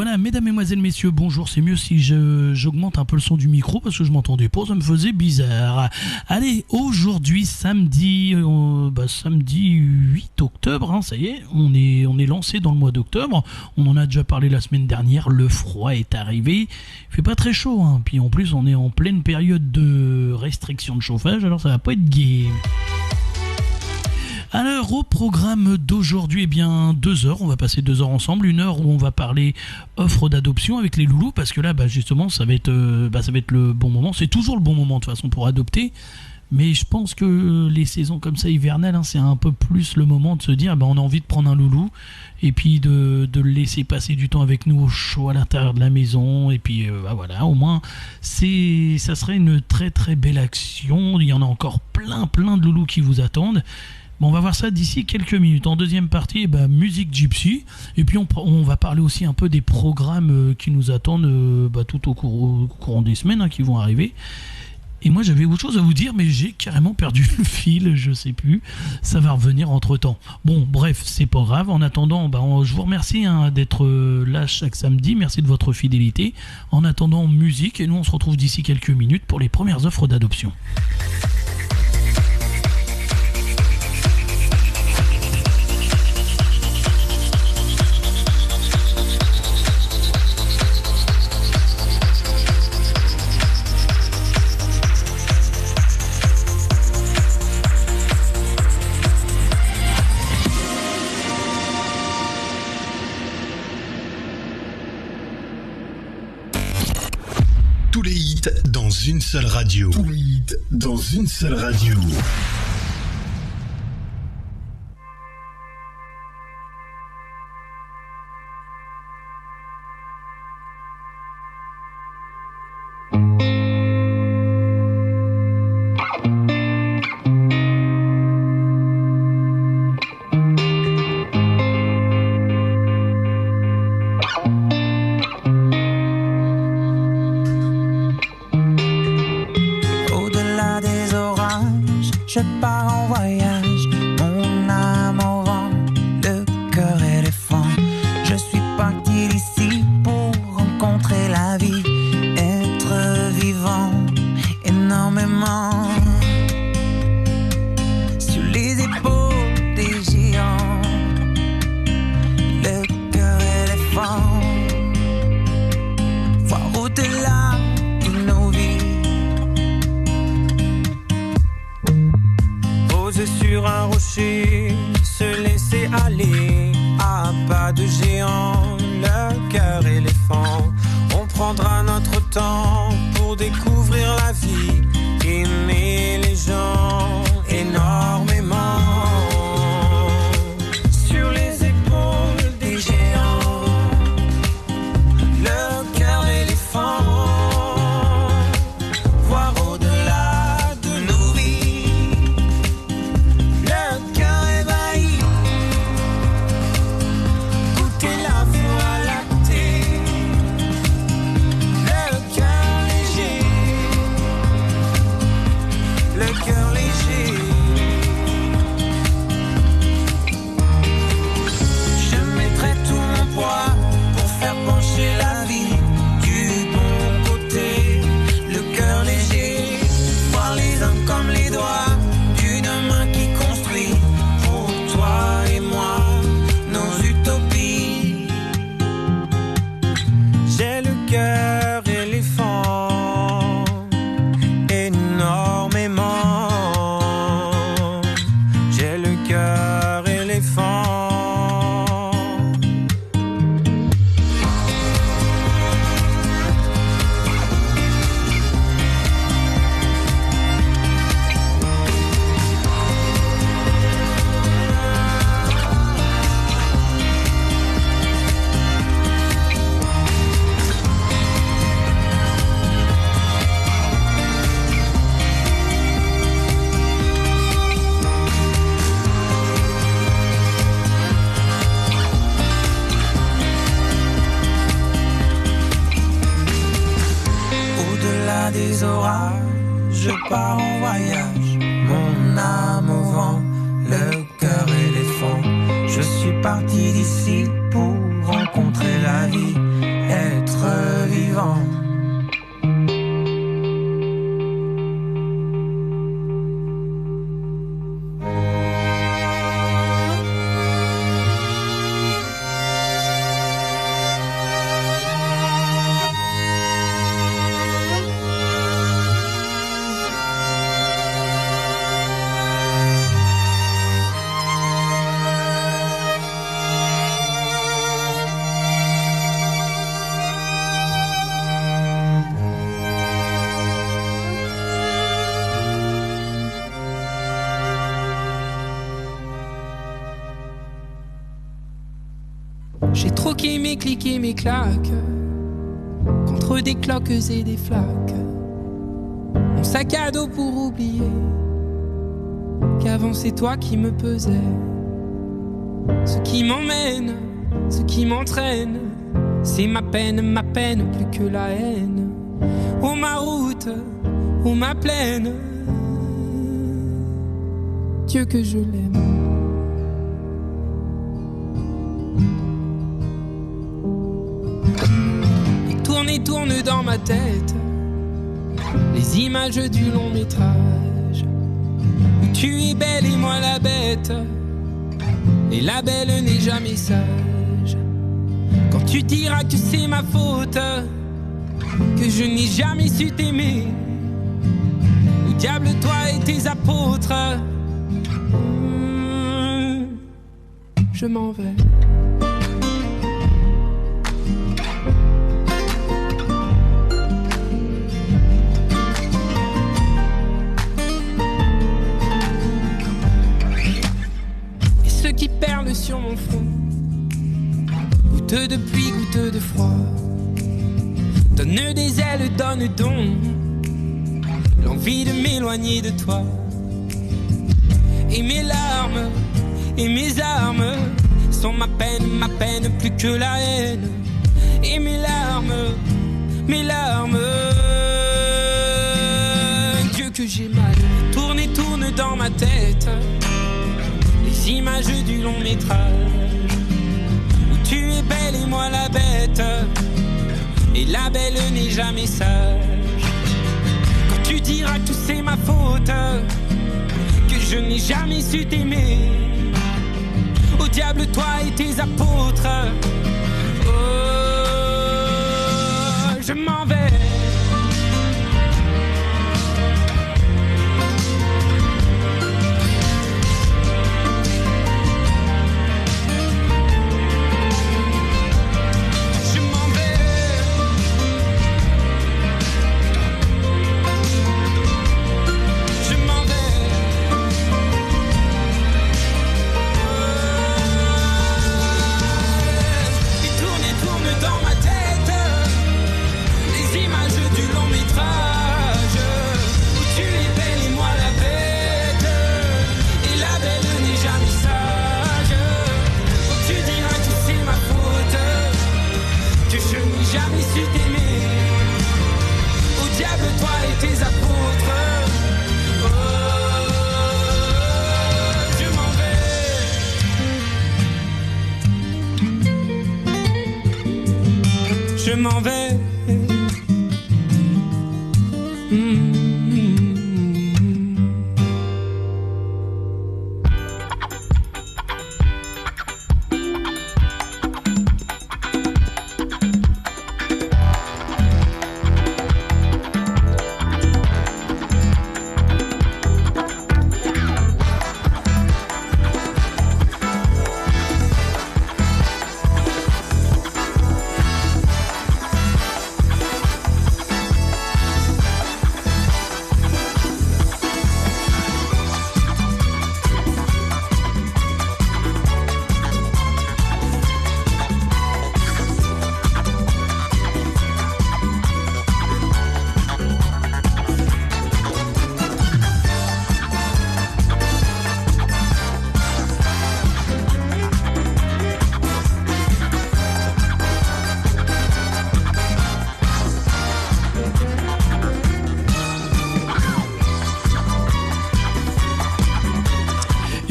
Voilà, mesdames, mesdemoiselles, messieurs, bonjour. C'est mieux si j'augmente un peu le son du micro parce que je m'entendais pas, ça me faisait bizarre. Allez, aujourd'hui, samedi 8 octobre, hein, ça y est, on est lancé dans le mois d'octobre. On en a déjà parlé la semaine dernière, le froid est arrivé. Il fait pas très chaud, hein. Puis en plus, on est en pleine période de restriction de chauffage, alors ça va pas être gai. Alors au programme d'aujourd'hui, 2 heures, on va passer 2 heures ensemble, 1 heure où on va parler offre d'adoption avec les loulous, parce que là justement ça va être le bon moment, c'est toujours le bon moment de toute façon pour adopter, mais je pense que les saisons comme ça hivernales, c'est un peu plus le moment de se dire on a envie de prendre un loulou et puis de le laisser passer du temps avec nous au chaud à l'intérieur de la maison, et puis voilà, au moins ça serait une très très belle action. Il y en a encore plein de loulous qui vous attendent. Bon, on va voir ça d'ici quelques minutes. En deuxième partie, musique gypsy. Et puis on va parler aussi un peu des programmes qui nous attendent tout au courant des semaines qui vont arriver. Et moi j'avais autre chose à vous dire, mais j'ai carrément perdu le fil, je sais plus. Ça va revenir entre temps. Bon, bref, c'est pas grave. En attendant, je vous remercie d'être là chaque samedi. Merci de votre fidélité. En attendant, musique. Et nous on se retrouve d'ici quelques minutes pour les premières offres d'adoption. Tous les hits dans une seule radio. Tous les hits dans une seule radio. Je pars en voyage, mon âme au vent, le cœur éléphant. Je suis parti d'ici pour rencontrer la vie, être vivant énormément. Sur les épaules des géants, le cœur éléphant. Voir au-delà de nos vies. Sur un rocher, se laisser aller à pas de géant, le cœur éléphant. On prendra notre temps pour découvrir la vie, aimer les gens énormément. Sur les épaules des géants, le cœur éléphant. Voir au-delà de nos vies. La vie du bon côté, le cœur léger, voir les hommes comme les doigts d'une main qui construit pour toi et moi nos utopies. J'ai le cœur éléphant, énormément. J'ai le cœur éléphant. Des orages, je pars en voyage, mon âme au vent, le cœur éléphant. Je suis parti d'ici pour rencontrer la vie, J'ai troqué mes clics et mes claques contre des cloques et des flaques. Mon sac à dos pour oublier qu'avant c'est toi qui me pesais. Ce qui m'emmène, ce qui m'entraîne, c'est ma peine plus que la haine. Oh ma route, oh ma plaine, Dieu que je l'aime. Et tourne dans ma tête les images du long métrage où tu es belle et moi la bête, et la belle n'est jamais sage. Quand tu diras que c'est ma faute, que je n'ai jamais su t'aimer, au diable toi et tes apôtres, je m'en vais. Qui perle sur mon front, goutte de pluie, goutte de froid, donne des ailes, donne donc l'envie de m'éloigner de toi. Et mes larmes et mes armes sont ma peine plus que la haine. Et mes larmes, Dieu que j'ai mal. Tourne et tourne dans ma tête les images du long métrage où tu es belle et moi la bête, et la belle n'est jamais sage. Quand tu diras que c'est ma faute, que je n'ai jamais su t'aimer, au diable toi et tes apôtres, oh, je m'en vais. Je m'en vais.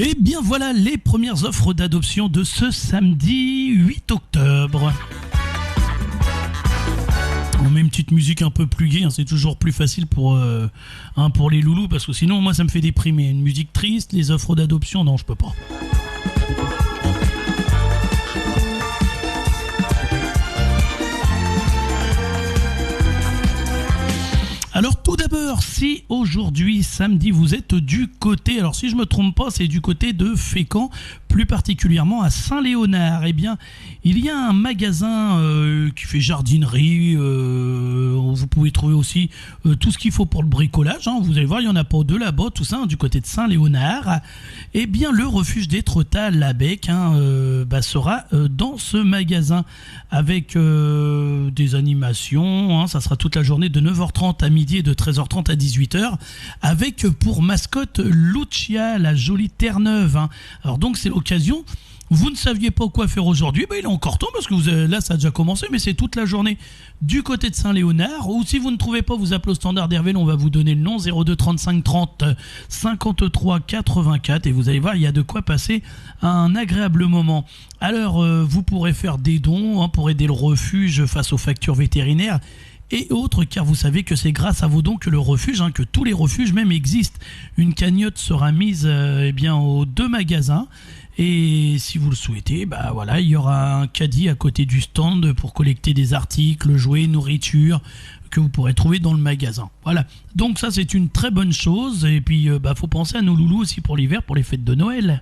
Et bien voilà les premières offres d'adoption de ce samedi 8 octobre. On met une petite musique un peu plus gaie, hein, c'est toujours plus facile pour les loulous, parce que sinon moi ça me fait déprimer. Une musique triste, les offres d'adoption, non je peux pas. Alors tout d'abord, si aujourd'hui, samedi, vous êtes du côté, alors si je me trompe pas, c'est du côté de Fécamp, plus particulièrement à Saint-Léonard. Eh bien, il y a un magasin qui fait jardinerie. Vous pouvez trouver aussi tout ce qu'il faut pour le bricolage. Hein. Vous allez voir, il y en a pas deux là-bas, tout ça, hein, du côté de Saint-Léonard. Eh bien, le refuge d'Étretat à Labec sera dans ce magasin avec des animations. Hein, ça sera toute la journée de 9h30 à midi et de 13h30 à 18h avec pour mascotte Lucia, la jolie Terre-Neuve. Hein. Alors donc, c'est l'occasion. Vous ne saviez pas quoi faire aujourd'hui, il est encore temps parce que là ça a déjà commencé, mais c'est toute la journée du côté de Saint-Léonard. Ou si vous ne trouvez pas, vous appelez au standard d'Hervé, on va vous donner le nom 02 35 30 53 84 et vous allez voir, il y a de quoi passer un agréable moment. Alors vous pourrez faire des dons pour aider le refuge face aux factures vétérinaires et autres, car vous savez que c'est grâce à vos dons que le refuge, que tous les refuges même existent. Une cagnotte sera mise aux deux magasins. Et si vous le souhaitez, il y aura un caddie à côté du stand pour collecter des articles, jouets, nourriture que vous pourrez trouver dans le magasin. Voilà. Donc ça, c'est une très bonne chose. Et puis, faut penser à nos loulous aussi pour l'hiver, pour les fêtes de Noël.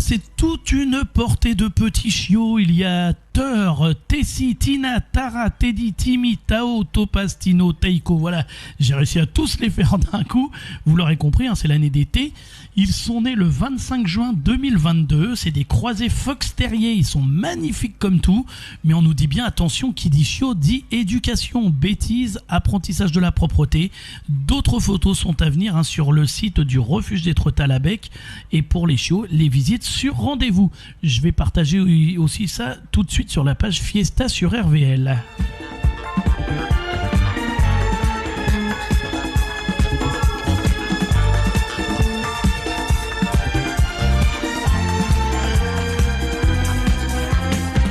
C'est toute une portée de petits chiots. Il y a Teur, Tessie, Tina, Tara, Teddy, Timmy, Tao, Topaz, Tino, Teiko. Voilà, j'ai réussi à tous les faire d'un coup. Vous l'aurez compris, c'est l'année d'été. Ils sont nés le 25 juin 2022. C'est des croisés Fox Terrier. Ils sont magnifiques comme tout. Mais on nous dit bien, attention, qui dit chiot dit éducation, bêtise, apprentissage de la propreté. D'autres photos sont à venir sur le site du refuge d'Étretat à Labec. Et pour les chiots, les visites sur rendez-vous. Je vais partager aussi ça tout de suite sur la page Fiesta sur RVL.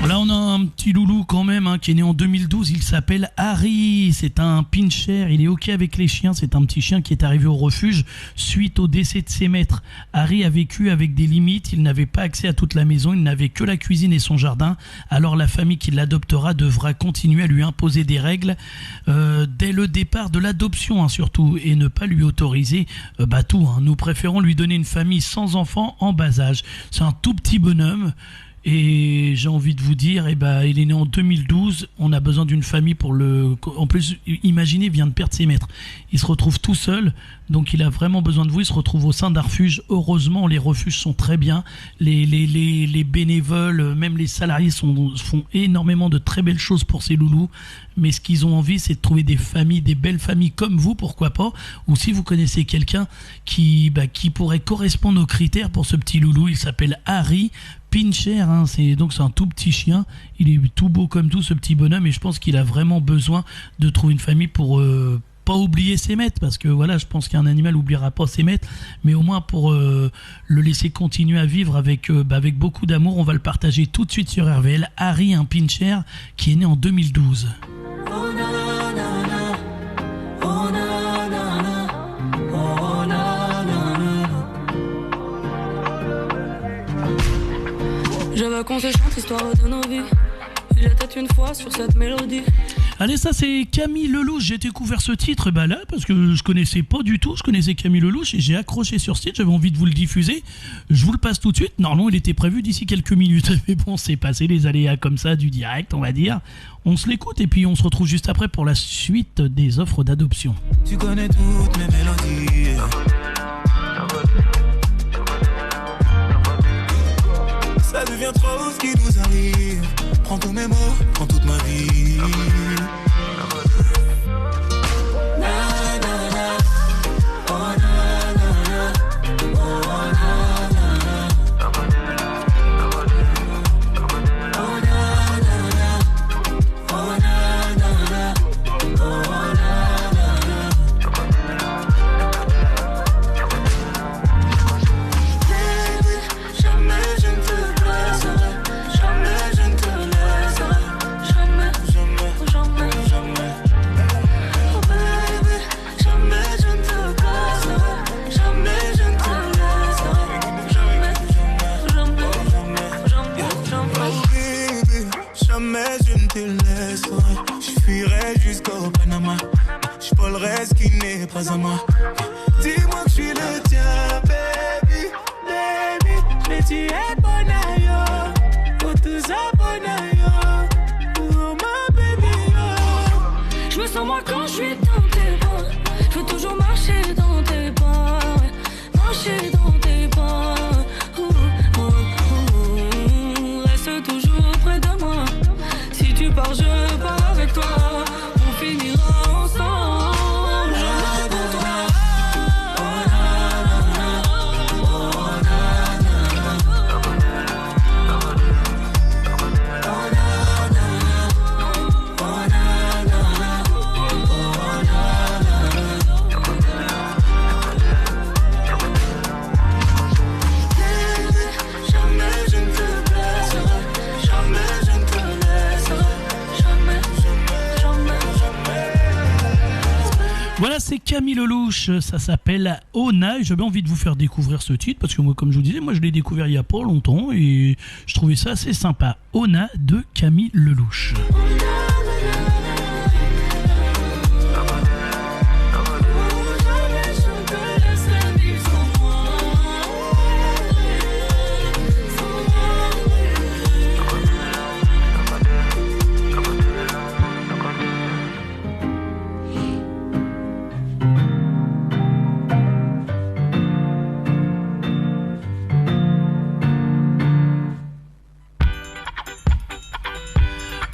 Là, on a un petit loulou quand même qui est né en 2012. Il s'appelle Harry. C'est un pincher. Il est OK avec les chiens. C'est un petit chien qui est arrivé au refuge suite au décès de ses maîtres. Harry a vécu avec des limites. Il n'avait pas accès à toute la maison. Il n'avait que la cuisine et son jardin. Alors la famille qui l'adoptera devra continuer à lui imposer des règles dès le départ de l'adoption surtout, et ne pas lui autoriser tout. Nous préférons lui donner une famille sans enfants en bas âge. C'est un tout petit bonhomme. Et j'ai envie de vous dire, il est né en 2012, on a besoin d'une famille pour le... En plus, imaginez, il vient de perdre ses maîtres. Il se retrouve tout seul, donc il a vraiment besoin de vous. Il se retrouve au sein d'un refuge. Heureusement, les refuges sont très bien. Les bénévoles, même les salariés font énormément de très belles choses pour ces loulous. Mais ce qu'ils ont envie, c'est de trouver des familles, des belles familles comme vous, pourquoi pas. Ou si vous connaissez quelqu'un qui pourrait correspondre aux critères pour ce petit loulou, il s'appelle Harry Pincher, c'est un tout petit chien. Il est tout beau comme tout, ce petit bonhomme, et je pense qu'il a vraiment besoin de trouver une famille pour pas oublier ses maîtres, parce que voilà, je pense qu'un animal n'oubliera pas ses maîtres, mais au moins pour le laisser continuer à vivre avec beaucoup d'amour. On va le partager tout de suite sur RVL. Harry, un pincher qui est né en 2012. Je veux qu'on se chante histoire de nos vies. Il était une fois sur cette mélodie. Allez, ça c'est Camille Lelouch. J'ai découvert ce titre là parce que je connaissais pas du tout. Je connaissais Camille Lelouch et j'ai accroché sur ce titre. J'avais envie de vous le diffuser. Je vous le passe tout de suite. Normalement, il était prévu d'ici quelques minutes. Mais bon, c'est passé les aléas comme ça du direct, on va dire. On se l'écoute et puis on se retrouve juste après pour la suite des offres d'adoption. Tu connais toutes mes mélodies. Ça devient trop ce qui nous arrive. Prends tous mes mots, prends toute ma vie. Jamais te laisserai. Je fuirai jusqu'au Panama. Je volerai ce qui n'est pas à moi. Dis-moi que je suis le tien, baby, baby. Mais tu es bon ailleurs. Oh, tout ça bon ailleurs. Oh, ma baby, oh. Je me sens moi quand je suis dans tes bras. Je veux toujours marcher dans tes pas. Marcher dans tes pas. Reste toujours près de moi. Si tu pars, je pars avec toi. On finira ensemble. Voilà, c'est Camille Lelouch, ça s'appelle Ona. J'avais envie de vous faire découvrir ce titre parce que moi, comme je vous disais, moi je l'ai découvert il y a pas longtemps et je trouvais ça assez sympa. Ona de Camille Lelouch.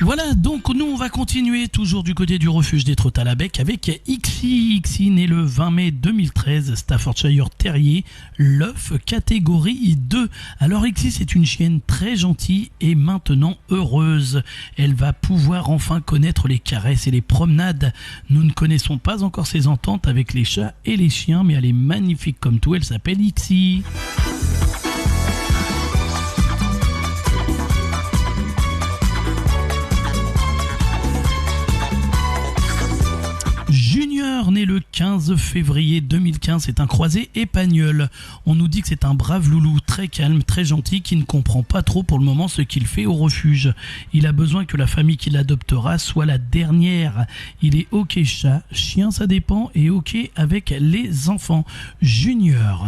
Voilà, donc nous on va continuer toujours du côté du refuge des Trottalabec avec Ixi. Ixi né le 20 mai 2013, Staffordshire Terrier, l'œuf catégorie 2. Alors Ixi c'est une chienne très gentille et maintenant heureuse. Elle va pouvoir enfin connaître les caresses et les promenades. Nous ne connaissons pas encore ses ententes avec les chats et les chiens, mais elle est magnifique comme tout, elle s'appelle Ixi. Junior, né le 15 février 2015, c'est un croisé épagnol. On nous dit que c'est un brave loulou, très calme, très gentil, qui ne comprend pas trop pour le moment ce qu'il fait au refuge. Il a besoin que la famille qui l'adoptera soit la dernière. Il est ok chat, chien ça dépend, et ok avec les enfants. Junior.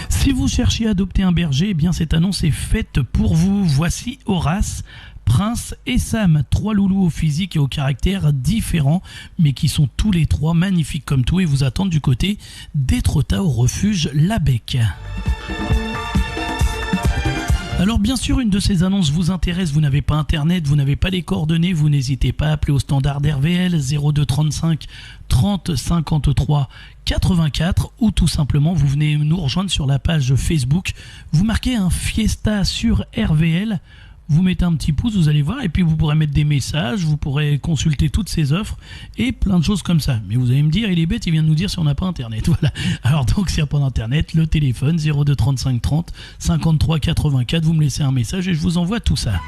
Si vous cherchez à adopter un berger, eh bien cette annonce est faite pour vous. Voici Horace, Prince et Sam, 3 loulous au physique et au caractère différents, mais qui sont tous les 3 magnifiques comme tout et vous attendent du côté des Trottas au refuge Labec. Alors bien sûr, une de ces annonces vous intéresse, vous n'avez pas internet, vous n'avez pas les coordonnées, vous n'hésitez pas à appeler au standard RVL 02 35 30 53 84 ou tout simplement vous venez nous rejoindre sur la page Facebook, vous marquez un Fiesta sur RVL, vous mettez un petit pouce, vous allez voir, et puis vous pourrez mettre des messages, vous pourrez consulter toutes ces offres et plein de choses comme ça. Mais vous allez me dire, il est bête, il vient de nous dire si on n'a pas internet. Voilà. Alors donc s'il n'y a pas d'internet, le téléphone 02 35 30 53 84, vous me laissez un message et je vous envoie tout ça.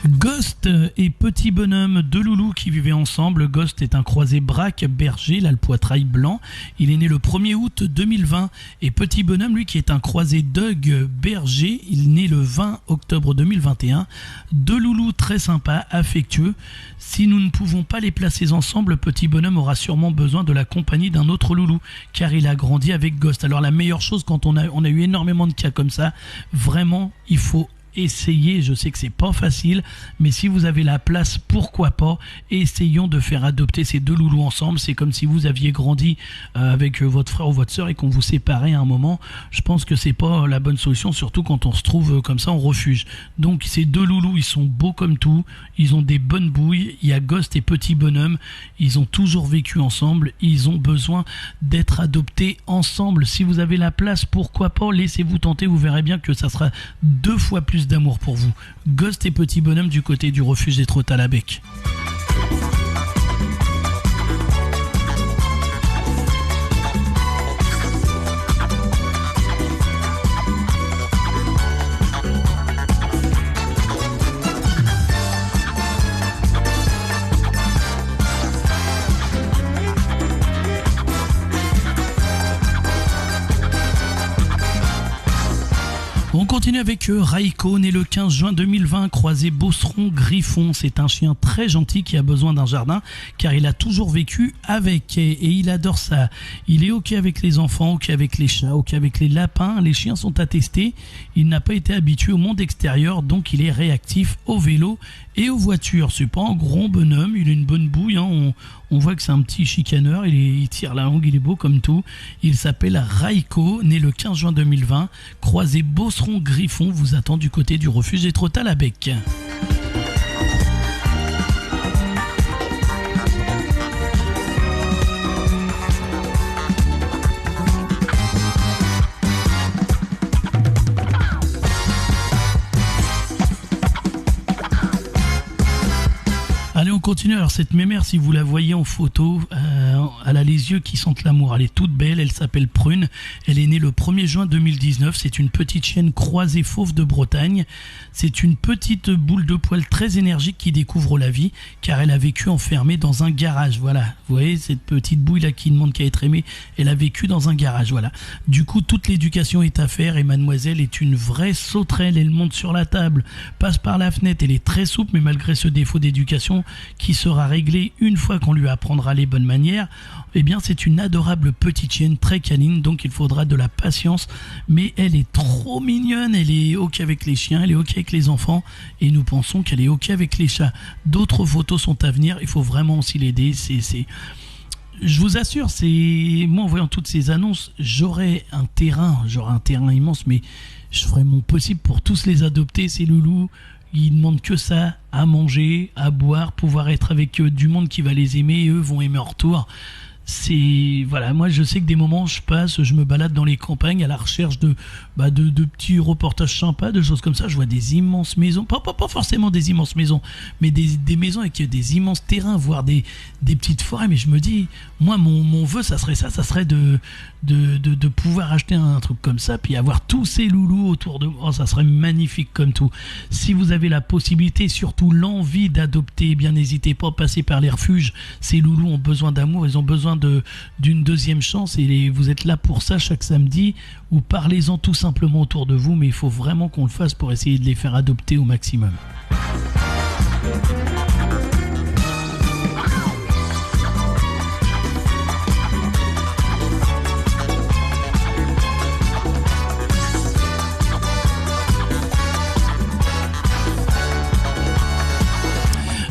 Ghost et Petit Bonhomme, 2 loulous qui vivaient ensemble. Ghost est un croisé braque berger, il a le poitrail blanc. Il est né le 1er août 2020. Et Petit Bonhomme, lui, qui est un croisé Dogue berger, il est né le 20 octobre 2021. 2 loulous très sympas, affectueux. Si nous ne pouvons pas les placer ensemble, Petit Bonhomme aura sûrement besoin de la compagnie d'un autre loulou, car il a grandi avec Ghost. Alors la meilleure chose, quand on a eu énormément de cas comme ça, vraiment, il faut essayez, je sais que c'est pas facile, mais si vous avez la place, pourquoi pas, essayons de faire adopter ces 2 loulous ensemble. C'est comme si vous aviez grandi avec votre frère ou votre soeur et qu'on vous séparait à un moment. Je pense que c'est pas la bonne solution, surtout quand on se trouve comme ça en refuge. Donc ces 2 loulous, ils sont beaux comme tout, ils ont des bonnes bouilles, il y a Ghost et Petit Bonhomme, ils ont toujours vécu ensemble, ils ont besoin d'être adoptés ensemble. Si vous avez la place, pourquoi pas, laissez-vous tenter, vous verrez bien que ça sera 2 fois plus d'amour pour vous. Ghost et Petit Bonhomme du côté du refuge des Trottalabec. continue avec Raiko, né le 15 juin 2020, croisé Beauceron-Griffon. C'est un chien très gentil qui a besoin d'un jardin car il a toujours vécu avec et il adore ça. Il est ok avec les enfants, ok avec les chats, ok avec les lapins. Les chiens sont attestés. Il n'a pas été habitué au monde extérieur, donc il est réactif au vélo et aux voitures. C'est pas un grand bonhomme, il a une bonne bouille. On voit que c'est un petit chicaneur, il tire la langue, il est beau comme tout. Il s'appelle Raiko, né le 15 juin 2020, croisé Beauceron-Griffon, vous attend du côté du refuge des Trottal à Bec. Allez, on continue. Alors cette mémère, si vous la voyez en photo, elle a les yeux qui sentent l'amour. Elle est toute belle, elle s'appelle Prune. Elle est née le 1er juin 2019. C'est une petite chienne croisée fauve de Bretagne. C'est une petite boule de poil très énergique qui découvre la vie, car elle a vécu enfermée dans un garage. Voilà, vous voyez cette petite bouille là qui demande qu'à être aimée. Elle a vécu dans un garage, voilà. Du coup, toute l'éducation est à faire et mademoiselle est une vraie sauterelle. Elle monte sur la table, passe par la fenêtre. Elle est très souple, mais malgré ce défaut d'éducation, qui sera réglé une fois qu'on lui apprendra les bonnes manières, eh bien c'est une adorable petite chienne très câline, donc il faudra de la patience, mais elle est trop mignonne. Elle est ok avec les chiens, elle est ok avec les enfants et nous pensons qu'elle est ok avec les chats. D'autres photos sont à venir, il faut vraiment aussi l'aider. Je vous assure, moi en voyant toutes ces annonces, j'aurais un terrain immense, mais je ferai mon possible pour tous les adopter, ces loulous. Ils demandent que ça, à manger, à boire, pouvoir être avec du monde qui va les aimer et eux vont aimer en retour. Voilà, moi je sais que des moments je me balade dans les campagnes à la recherche de petits reportages sympas, de choses comme ça. Je vois des immenses maisons, pas forcément des immenses maisons, mais des maisons avec des immenses terrains, voire des petites forêts. Mais je me dis, moi mon vœu ça serait de pouvoir acheter un truc comme ça, puis avoir tous ces loulous autour de moi. Ça serait magnifique comme tout. Si vous avez la possibilité, surtout l'envie d'adopter, eh bien n'hésitez pas à passer par les refuges. Ces loulous ont besoin d'amour, ils ont besoin d'une deuxième chance et vous êtes là pour ça chaque samedi, ou parlez-en tout simplement autour de vous, mais il faut vraiment qu'on le fasse pour essayer de les faire adopter au maximum.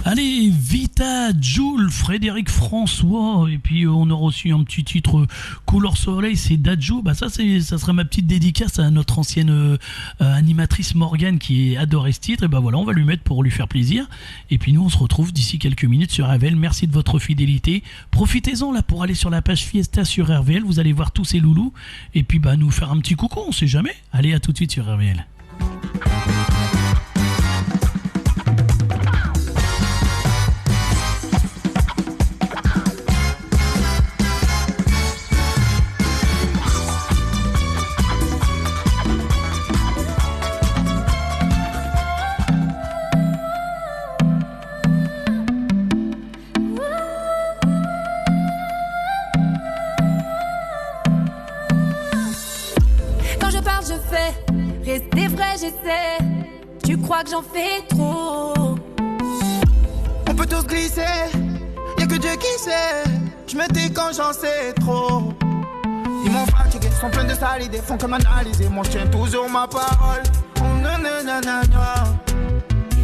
Allez, Vita, Jules, Frédéric François, et puis on aura aussi un petit titre Couleur Soleil, c'est Dadjo. Ça serait ma petite dédicace à notre ancienne animatrice Morgane qui adorait ce titre. Et voilà, on va lui mettre pour lui faire plaisir. Et puis nous, on se retrouve d'ici quelques minutes sur RVL. Merci de votre fidélité. Profitez-en là pour aller sur la page Fiesta sur RVL. Vous allez voir tous ces loulous. Et puis nous faire un petit coucou, on sait jamais. Allez, à tout de suite sur RVL. Rester vrai, j'essaie. Tu crois que j'en fais trop? On peut tous glisser, y'a que Dieu qui sait. Je me dis quand j'en sais trop. Ils m'ont fatigué, sont pleins de sales idées, font comme analyser. Moi je tiens toujours ma parole.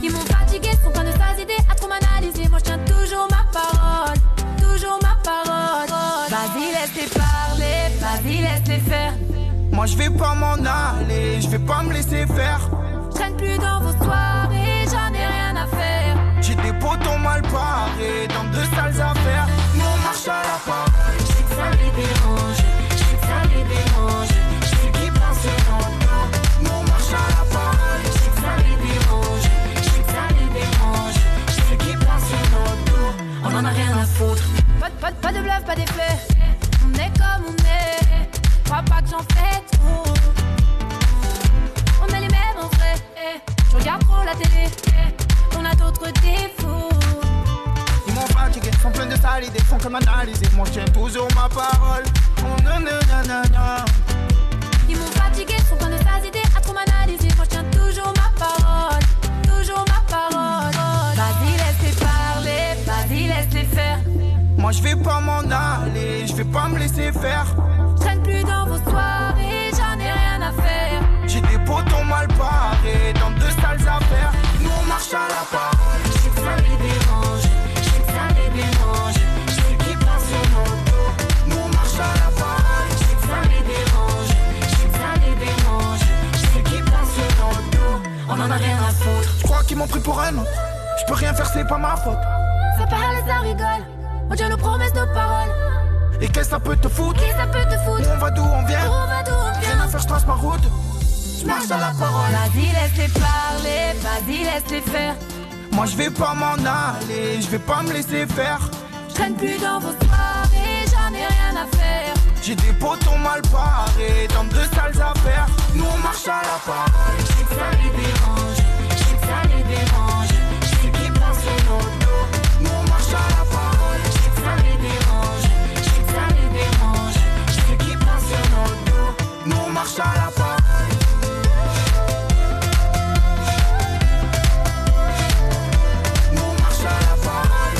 Ils m'ont fatigué, sont pleins de sales idées, à trop m'analyser. Moi je tiens toujours ma parole. Toujours ma parole. Vas-y laisse-les parler, vas-y laisse-les faire. Moi je vais pas m'en aller, je vais pas me laisser faire. Je traîne plus dans vos soirées, j'en ai rien à faire. J'ai des potons mal parés, dans de sales affaires. Nous on marche à la parole. Je sais que ça les dérange, je sais que ça les dérange. Je sais qu'ils pensent en toi. Nous on marche à la parole. Je sais que ça les dérange, je sais que ça les dérange. Je sais qu'ils pensent en toi. On en a rien à foutre. Pas de bluff, pas d'effet. On est comme on est. Crois pas que j'en fais trop. On est les mêmes en vrai. Je regarde trop la télé. On a d'autres défauts. Ils m'ont fatigué, sont pleins de sales idées, font comme analyser. Moi je tiens toujours ma parole. Ils m'ont fatigué, sont pleins de sales idées, à trop m'analyser. d'ici, moi je tiens toujours ma parole. Toujours ma parole. Vas-y, laisse-les parler, vas-y, laisse-les faire. Moi je vais pas m'en aller, je vais pas me laisser faire. Je traîne plus dans vos soirées, j'en ai rien à faire. J'ai des potons mal barrés dans de sales affaires. Nous on marche à la parole. Je sais que ça les dérange, je sais que ça les dérange. Je sais qu'ils pensent sur nos dos. Nous on marche à la parole. Je sais que ça les dérange, je sais que ça les dérange. Je sais qu'ils pensent sur nos dos. On en a rien à foutre. Je crois qu'ils m'ont pris pour un autre. Je peux rien faire, c'est pas ma faute. Ça parle, ça rigole. On tient nos promesses, nos paroles. Et qu'est-ce que ça peut te foutre? Qui ça peut te foutre? Où on va, d'où on vient? Où on va, d'où on Rien vient? à faire, je trace ma route. Je marche à la parole. Vas-y, laisse-les parler, vas-y, laisse-les faire. Moi je vais pas m'en aller, je vais pas me laisser faire. Je traîne plus dans vos soirées, j'en ai rien à faire. J'ai des potons mal barrés dans de sales affaires. Nous on marche à la parole. Je sais que ça les dérange, je sais que ça les dérange. Je sais qu'ils pensent sur nos dos. Nous on marche à la parole. Je sais que ça les dérange, je sais que ça les dérange. Je sais qu'ils pensent sur nos dos. Nous on marche à la parole. Nous on marche à la parole.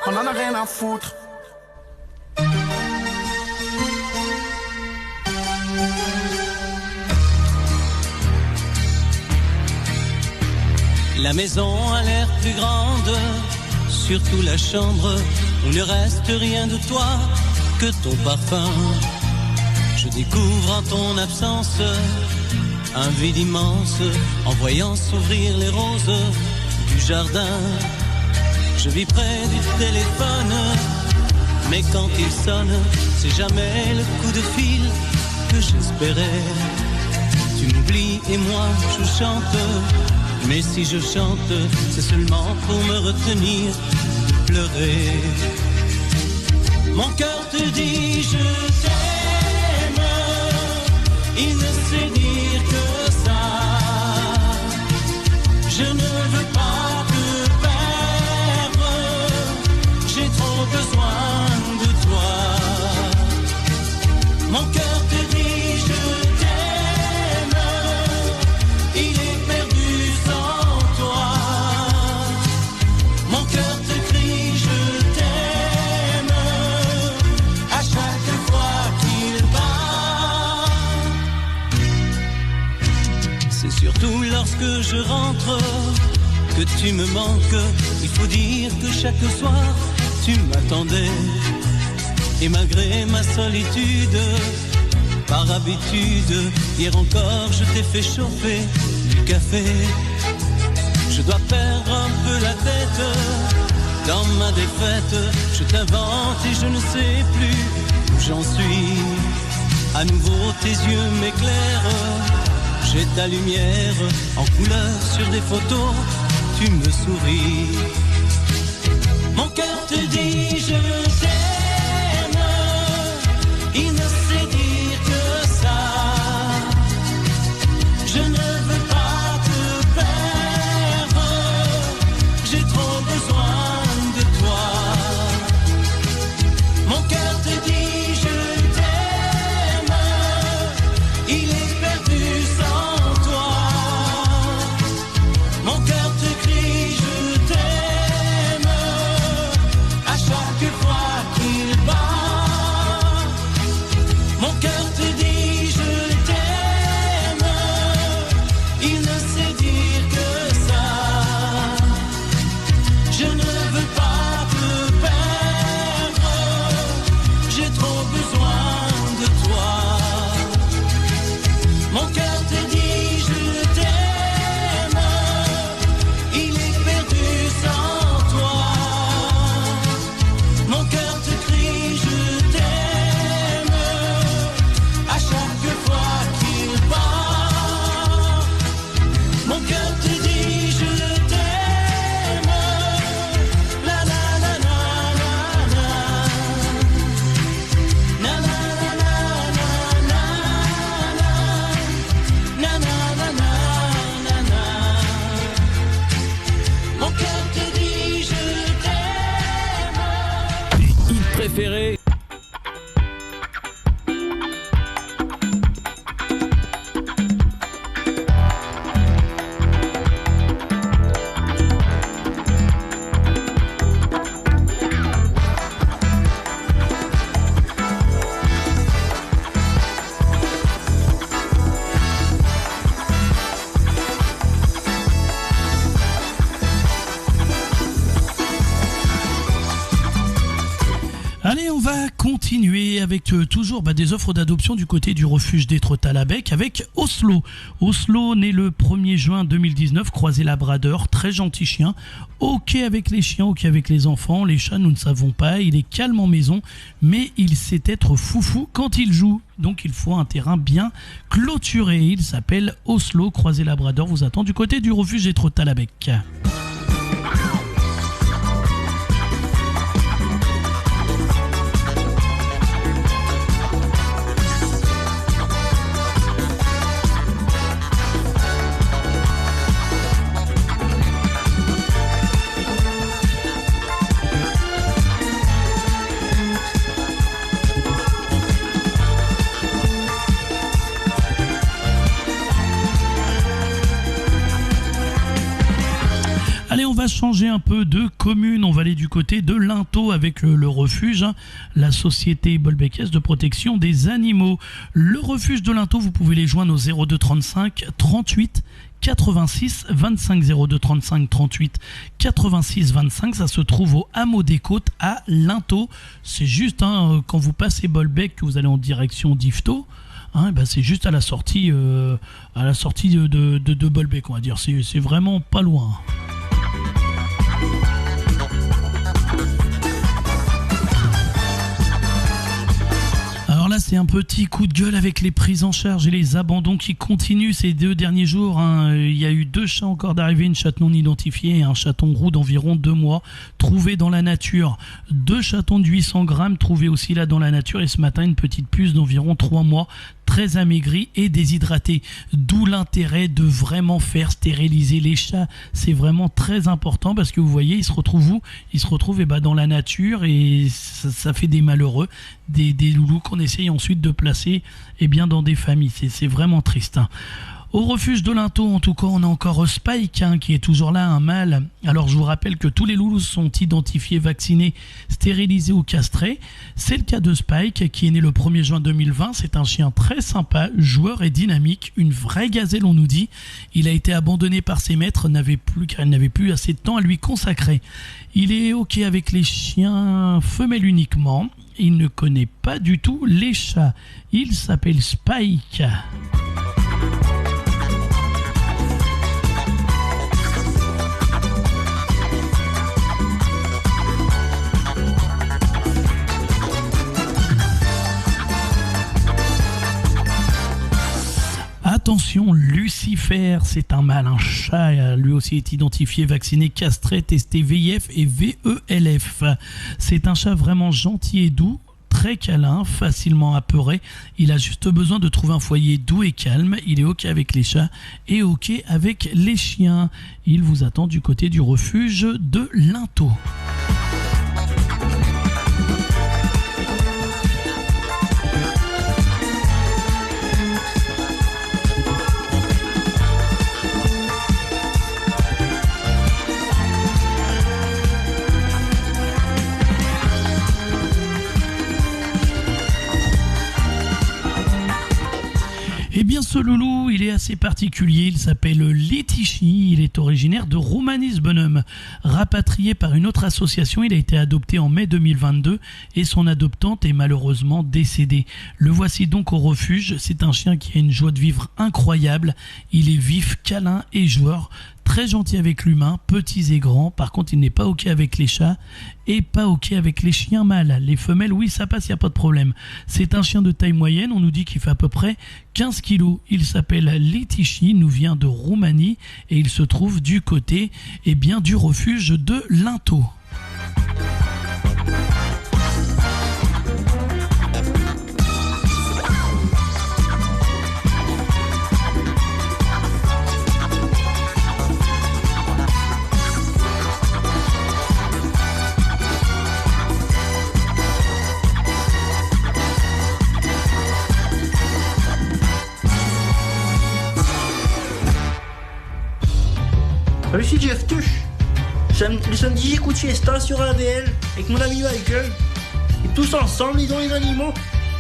On en a rien à foutre. La maison a l'air plus grande, surtout la chambre où ne reste rien de toi que ton parfum. Je découvre en ton absence un vide immense en voyant s'ouvrir les roses du jardin. Je vis près du téléphone, mais quand il sonne, c'est jamais le coup de fil que j'espérais. Tu m'oublies et moi je chante. Mais si je chante, c'est seulement pour me retenir de pleurer. Mon cœur te dit je t'aime, il ne sait dire que ça. Je ne veux pas te perdre, j'ai trop besoin de toi. Mon cœur te dit je t'aime, il est perdu sans toi. Mon cœur te crie je t'aime à chaque fois qu'il bat. C'est surtout lorsque je rentre que tu me manques. Il faut dire que chaque soir tu m'attendais. Et malgré ma solitude, par habitude, hier encore je t'ai fait chauffer du café. Je dois perdre un peu la tête dans ma défaite. Je t'invente et je ne sais plus où j'en suis. À nouveau tes yeux m'éclairent. J'ai ta lumière en couleur sur des photos. Tu me souris. Mon cœur te dit je t'aime. Il ne sait dire que ça. Je ne veux pas te perdre. J'ai trop besoin de toi. Mon cœur te dit je t'aime. Il est perdu sans toi. Mon cœur te crie je t'aime à chaque fois qu'il bat. Mon cœur te dit je t'aime. Il ne sait dire que ça. Je ne veux pas te perdre. J'ai trop besoin de toi. Mon cœur te dit je t'aime. Il est perdu sans toi. Mon cœur te crie je t'aime à chaque fois qu'il bat. Mon cœur te dit je t'aime. La la la la la la. Na na na na na na. Na na na na na na. Mon cœur te dit je t'aime. Hit préféré. avec toujours des offres d'adoption du côté du refuge d'Étretat-Labec avec Oslo. Oslo, né le 1er juin 2019, croisé labrador, très gentil chien. Ok avec les chiens, ok avec les enfants. Les chats, nous ne savons pas. Il est calme en maison, mais il sait être foufou quand il joue. Donc il faut un terrain bien clôturé. Il s'appelle Oslo, croisé labrador. Vous attend du côté du refuge d'Étretat-Labec. Allez, on va changer un peu de commune. On va aller du côté de Lintot avec le refuge, la société bolbeckaise de protection des animaux. Le refuge de Lintot, vous pouvez les joindre au 02 35 38 86 25 02 35 38 86 25. Ça se trouve au hameau des Côtes à Lintot. C'est juste quand vous passez Bolbec, que vous allez en direction d'Yvetot. C'est juste à la sortie de Bolbec, on va dire. C'est vraiment pas loin. Alors là, c'est un petit coup de gueule avec les prises en charge et les abandons qui continuent ces 2 derniers jours. Il y a eu 2 chats encore d'arrivée, une chatte non identifiée et un chaton roux d'environ 2 mois trouvé dans la nature. 2 chatons de 800 grammes trouvés aussi là dans la nature, et ce matin une petite puce d'environ 3 mois très amaigrie et déshydratée. D'où l'intérêt de vraiment faire stériliser les chats. C'est vraiment très important parce que vous voyez, ils se retrouvent où ? Ils se retrouvent dans la nature, et ça fait des malheureux, des loulous qu'on essaye ensuite de placer dans des familles. C'est vraiment triste. Au refuge de Lintot, en tout cas, on a encore Spike qui est toujours là, un mâle. Alors je vous rappelle que tous les loulous sont identifiés, vaccinés, stérilisés ou castrés. C'est le cas de Spike qui est né le 1er juin 2020. C'est un chien très sympa, joueur et dynamique, une vraie gazelle on nous dit. Il a été abandonné par ses maîtres car il n'avait plus assez de temps à lui consacrer. Il est ok avec les chiens femelles uniquement. Il ne connaît pas du tout les chats. Il s'appelle Spike. Attention, Lucifer, c'est un mâle, un chat, lui aussi est identifié, vacciné, castré, testé VIF et VELF. C'est un chat vraiment gentil et doux, très câlin, facilement apeuré. Il a juste besoin de trouver un foyer doux et calme. Il est ok avec les chats et ok avec les chiens. Il vous attend du côté du refuge de Lintot. Eh bien, ce loulou, il est assez particulier. Il s'appelle Litichi. Il est originaire de Romanus-Bonhomme. Rapatrié par une autre association, il a été adopté en mai 2022 et son adoptante est malheureusement décédée. Le voici donc au refuge. C'est un chien qui a une joie de vivre incroyable. Il est vif, câlin et joueur. Très gentil avec l'humain, petits et grands. Par contre, il n'est pas ok avec les chats et pas ok avec les chiens mâles. Les femelles, oui, ça passe, il n'y a pas de problème. C'est un chien de taille moyenne. On nous dit qu'il fait à peu près 15 kilos. Il s'appelle Litichi, nous vient de Roumanie et il se trouve du côté du refuge de Lintot. Salut, c'est Jeff Tuch. Le samedi, j'écoute Fiesta sur ADL avec mon ami Michael. Et tous ensemble, ils ont les animaux.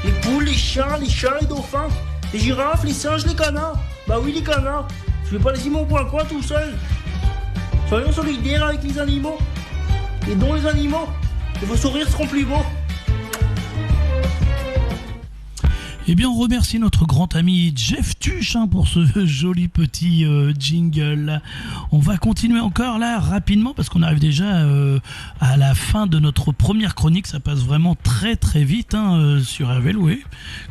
Les poules, les chiens, les chats, les dauphins, les girafes, les singes, les canards. Bah oui, les canards. Je vais pas laisser mon coin tout seul. Soyons solidaires avec les animaux. Aidons les animaux. Et vos sourires seront plus beaux. Eh bien, on remercie notre grand ami Jeff Tuch pour ce joli petit jingle. On va continuer encore là rapidement parce qu'on arrive déjà à la fin de notre première chronique. Ça passe vraiment très très vite sur RVL, oui.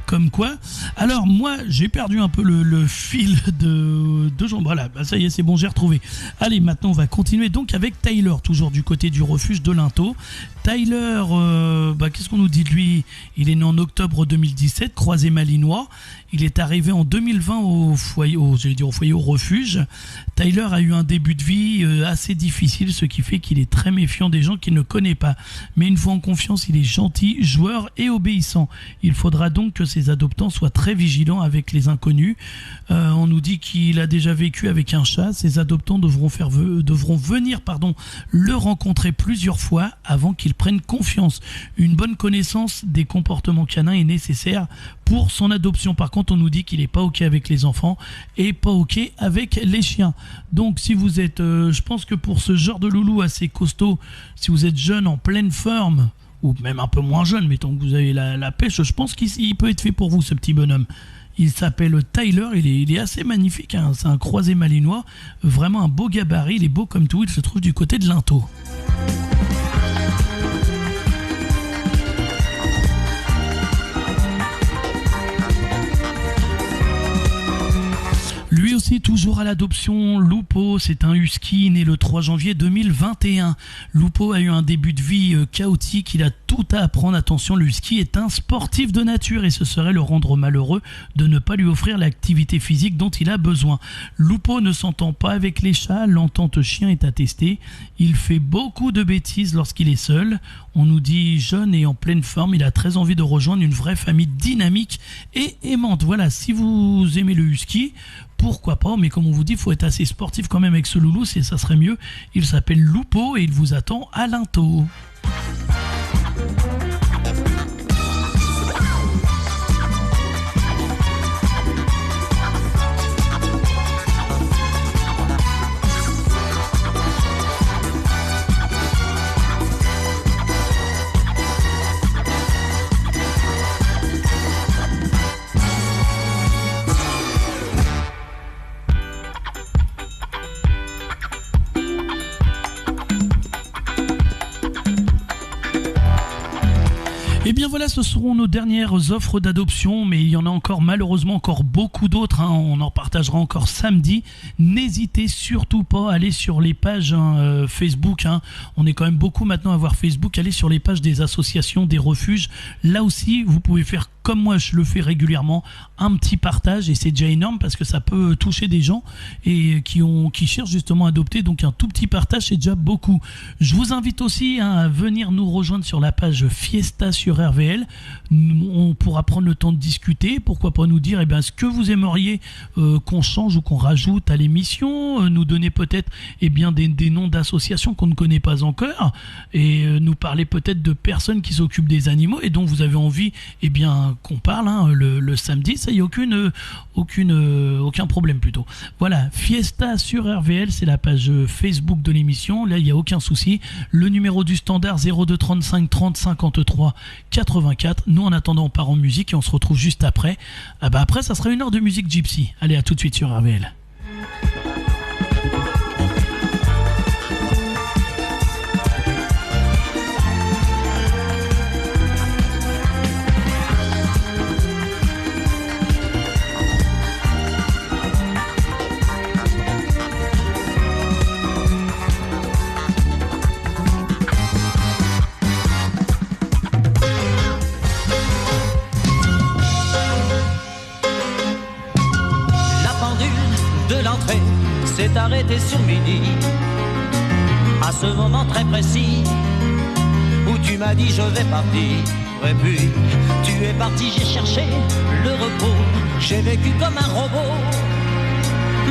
Comme quoi. Alors moi, j'ai perdu un peu le fil de Jean. Voilà, bah, ça y est, c'est bon, j'ai retrouvé. Allez, maintenant on va continuer donc avec Tyler, toujours du côté du refuge de Linteau. Tyler, qu'est-ce qu'on nous dit de lui? Il est né en octobre 2017, croisé malinois. Il est arrivé en 2020 au foyer au refuge. Tyler a eu un début de vie assez difficile, ce qui fait qu'il est très méfiant des gens qu'il ne connaît pas. Mais une fois en confiance, il est gentil, joueur et obéissant. Il faudra donc que ses adoptants soient très vigilants avec les inconnus. On nous dit qu'il a déjà vécu avec un chat. Ses adoptants devront venir le rencontrer plusieurs fois avant qu'il prenne confiance. Une bonne connaissance des comportements canins est nécessaire pour son adoption. Par contre, on nous dit qu'il n'est pas OK avec les enfants et pas OK avec les chiens. Donc, si vous êtes, je pense que pour ce genre de loulou assez costaud, si vous êtes jeune, en pleine forme, ou même un peu moins jeune, mais tant que vous avez la pêche, je pense qu'il peut être fait pour vous, ce petit bonhomme. Il s'appelle Tyler, il est assez magnifique, c'est un croisé malinois, vraiment un beau gabarit, il est beau comme tout, il se trouve du côté de Linteau. Lui aussi, toujours à l'adoption, Lupo, c'est un husky né le 3 janvier 2021. Lupo a eu un début de vie chaotique, il a tout à apprendre. Attention, le husky est un sportif de nature et ce serait le rendre malheureux de ne pas lui offrir l'activité physique dont il a besoin. Lupo ne s'entend pas avec les chats, l'entente chien est attestée. Il fait beaucoup de bêtises lorsqu'il est seul. On nous dit jeune et en pleine forme, il a très envie de rejoindre une vraie famille dynamique et aimante. Voilà, si vous aimez le husky, pourquoi pas, mais comme on vous dit, il faut être assez sportif quand même avec ce loulou, ça serait mieux. Il s'appelle Lupo et il vous attend à Linteau. Et bien voilà, ce seront nos dernières offres d'adoption, mais il y en a malheureusement encore beaucoup d'autres, on en partagera encore samedi. N'hésitez surtout pas à aller sur les pages Facebook, on est quand même beaucoup maintenant à voir Facebook, allez sur les pages des associations, des refuges, là aussi vous pouvez faire comme moi je le fais régulièrement, un petit partage, et c'est déjà énorme parce que ça peut toucher des gens et qui cherchent justement à adopter, donc un tout petit partage c'est déjà beaucoup. Je vous invite aussi à venir nous rejoindre sur la page Fiesta sur RVL, on pourra prendre le temps de discuter, pourquoi pas nous dire ce que vous aimeriez qu'on change ou qu'on rajoute à l'émission, nous donner peut-être des noms d'associations qu'on ne connaît pas encore, et nous parler peut-être de personnes qui s'occupent des animaux et dont vous avez envie qu'on parle le samedi, ça y a aucun problème plutôt. Voilà, Fiesta sur RVL, c'est la page Facebook de l'émission, là il n'y a aucun souci. Le numéro du standard 02 35 30 53 84. Nous en attendant on part en musique et on se retrouve juste après. Après ça sera une heure de musique gypsy. Allez, à tout de suite sur RVL. S'est arrêté sur midi, à ce moment très précis où tu m'as dit je vais partir. Et puis tu es parti, j'ai cherché le repos, j'ai vécu comme un robot,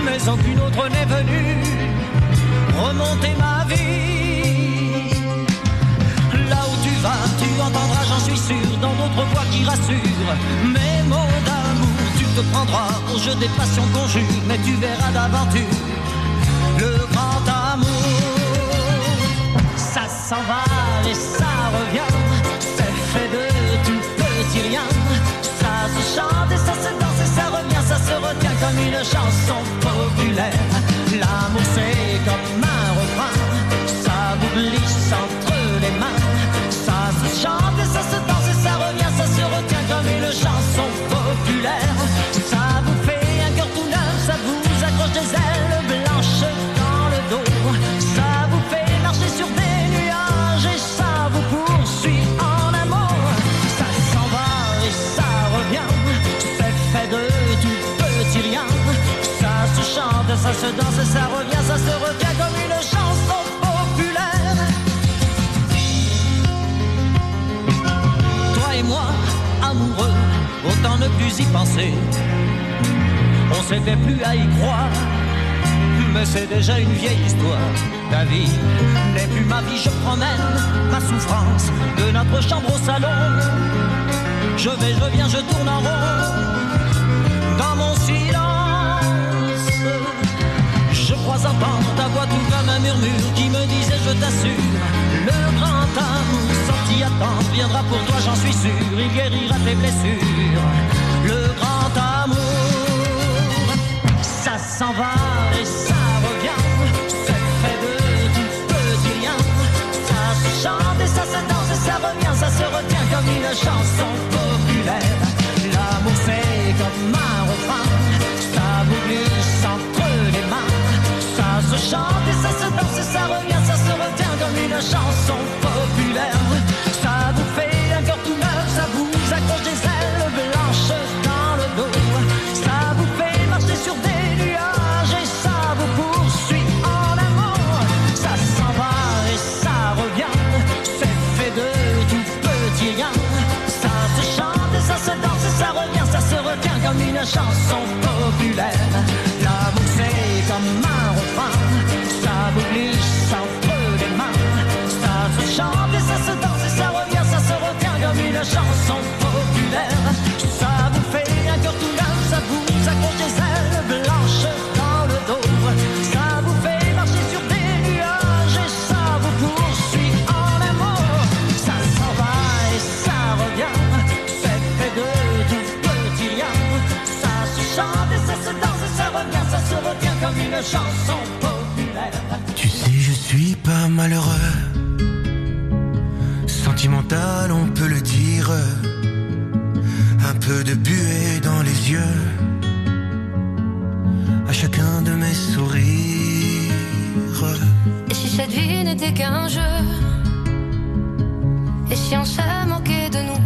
mais aucune autre n'est venue remonter ma vie. Là où tu vas, tu entendras, j'en suis sûr, dans d'autres voix qui rassurent mes mots d'amour. Tu te prendras au jeu des passions qu'on jure, mais tu verras d'aventure le grand amour. Ça s'en va et ça revient, c'est fait de tout petit rien, ça se chante. une chanson populaire. L'amour c'est comme un refrain, ça vous glisse entre les mains. Ça se chante et ça se danse et ça revient, ça se retient comme une chanson populaire. Ça vous fait un cœur tout neuf, ça vous accroche des ailes blanches dans le dos. Ça vous fait marcher sur des nuages et ça vous poursuit en amour. Ça s'en va et ça revient, c'est fait de tout petit rien. Ça se chante, ça se danse et ça revient, ça se retient comme une chanson populaire. Toi et moi, amoureux, autant ne plus y penser. On s'était plus à y croire, mais c'est déjà une vieille histoire. Ta vie n'est plus ma vie, je promène ma souffrance de notre chambre au salon. Je vais, je viens, je tourne en rond dans mon silence. Je crois entendre ta voix tout comme un murmure qui me disait je t'assure, le grand amour sorti à temps viendra pour toi, j'en suis sûr. Il guérira tes blessures, le grand amour. Ça s'en va et ça revient, c'est fait de tout petit rien. Ça se chante et ça se danse et ça revient, ça se retient comme une chanson populaire. L'amour c'est comme un refrain, ça vous glisse entre les mains. Ça se chante et ça se danse et ça revient, ça se retient comme une chanson populaire. Ça vous fait un cœur tout neuf, ça vous accroche des ailes blanches dans le dos. Ça vous fait marcher sur des nuages et ça vous poursuit en amour. Ça s'en va et ça revient, c'est fait de tout petit rien. Ça se chante et ça se danse et ça revient, ça se retient comme une chanson populaire. L'amour c'est comme un refrain, ça vous glisse entre les mains. Ça se chante et ça se danse et ça revient, ça se retient comme une chanson populaire. Ça vous fait un cœur tout neuf, ça vous accroche des ailes blanches dans le dos. Ça vous fait marcher sur des nuages et ça vous poursuit en amour. Ça s'en va et ça revient, c'est fait de tout petit rien. Ça se chante et ça se danse et ça revient, ça se retient comme une chanson populaire. Tu sais, je suis pas malheureux, sentimental, on peut le dire. Un peu de buée dans les yeux, à chacun de mes sourires. Et si cette vie n'était qu'un jeu, et si on se moquait de nous,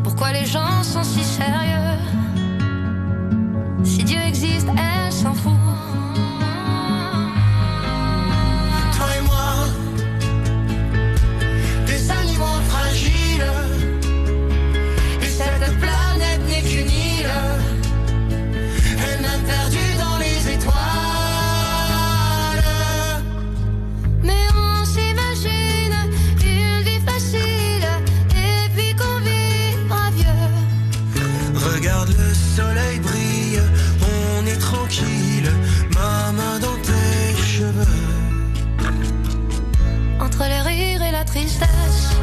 pourquoi les gens sont si sérieux? Si Dieu existe, elle s'en fout. Toi et moi, des animaux fragiles, et cette planète n'est qu'une île, elle-même perdue dans les étoiles. Mais on s'imagine une vie facile, et puis qu'on vivra vieux. Regarde le soleil brille, on est tranquille, ma main dans tes cheveux. Entre les rires et la tristesse,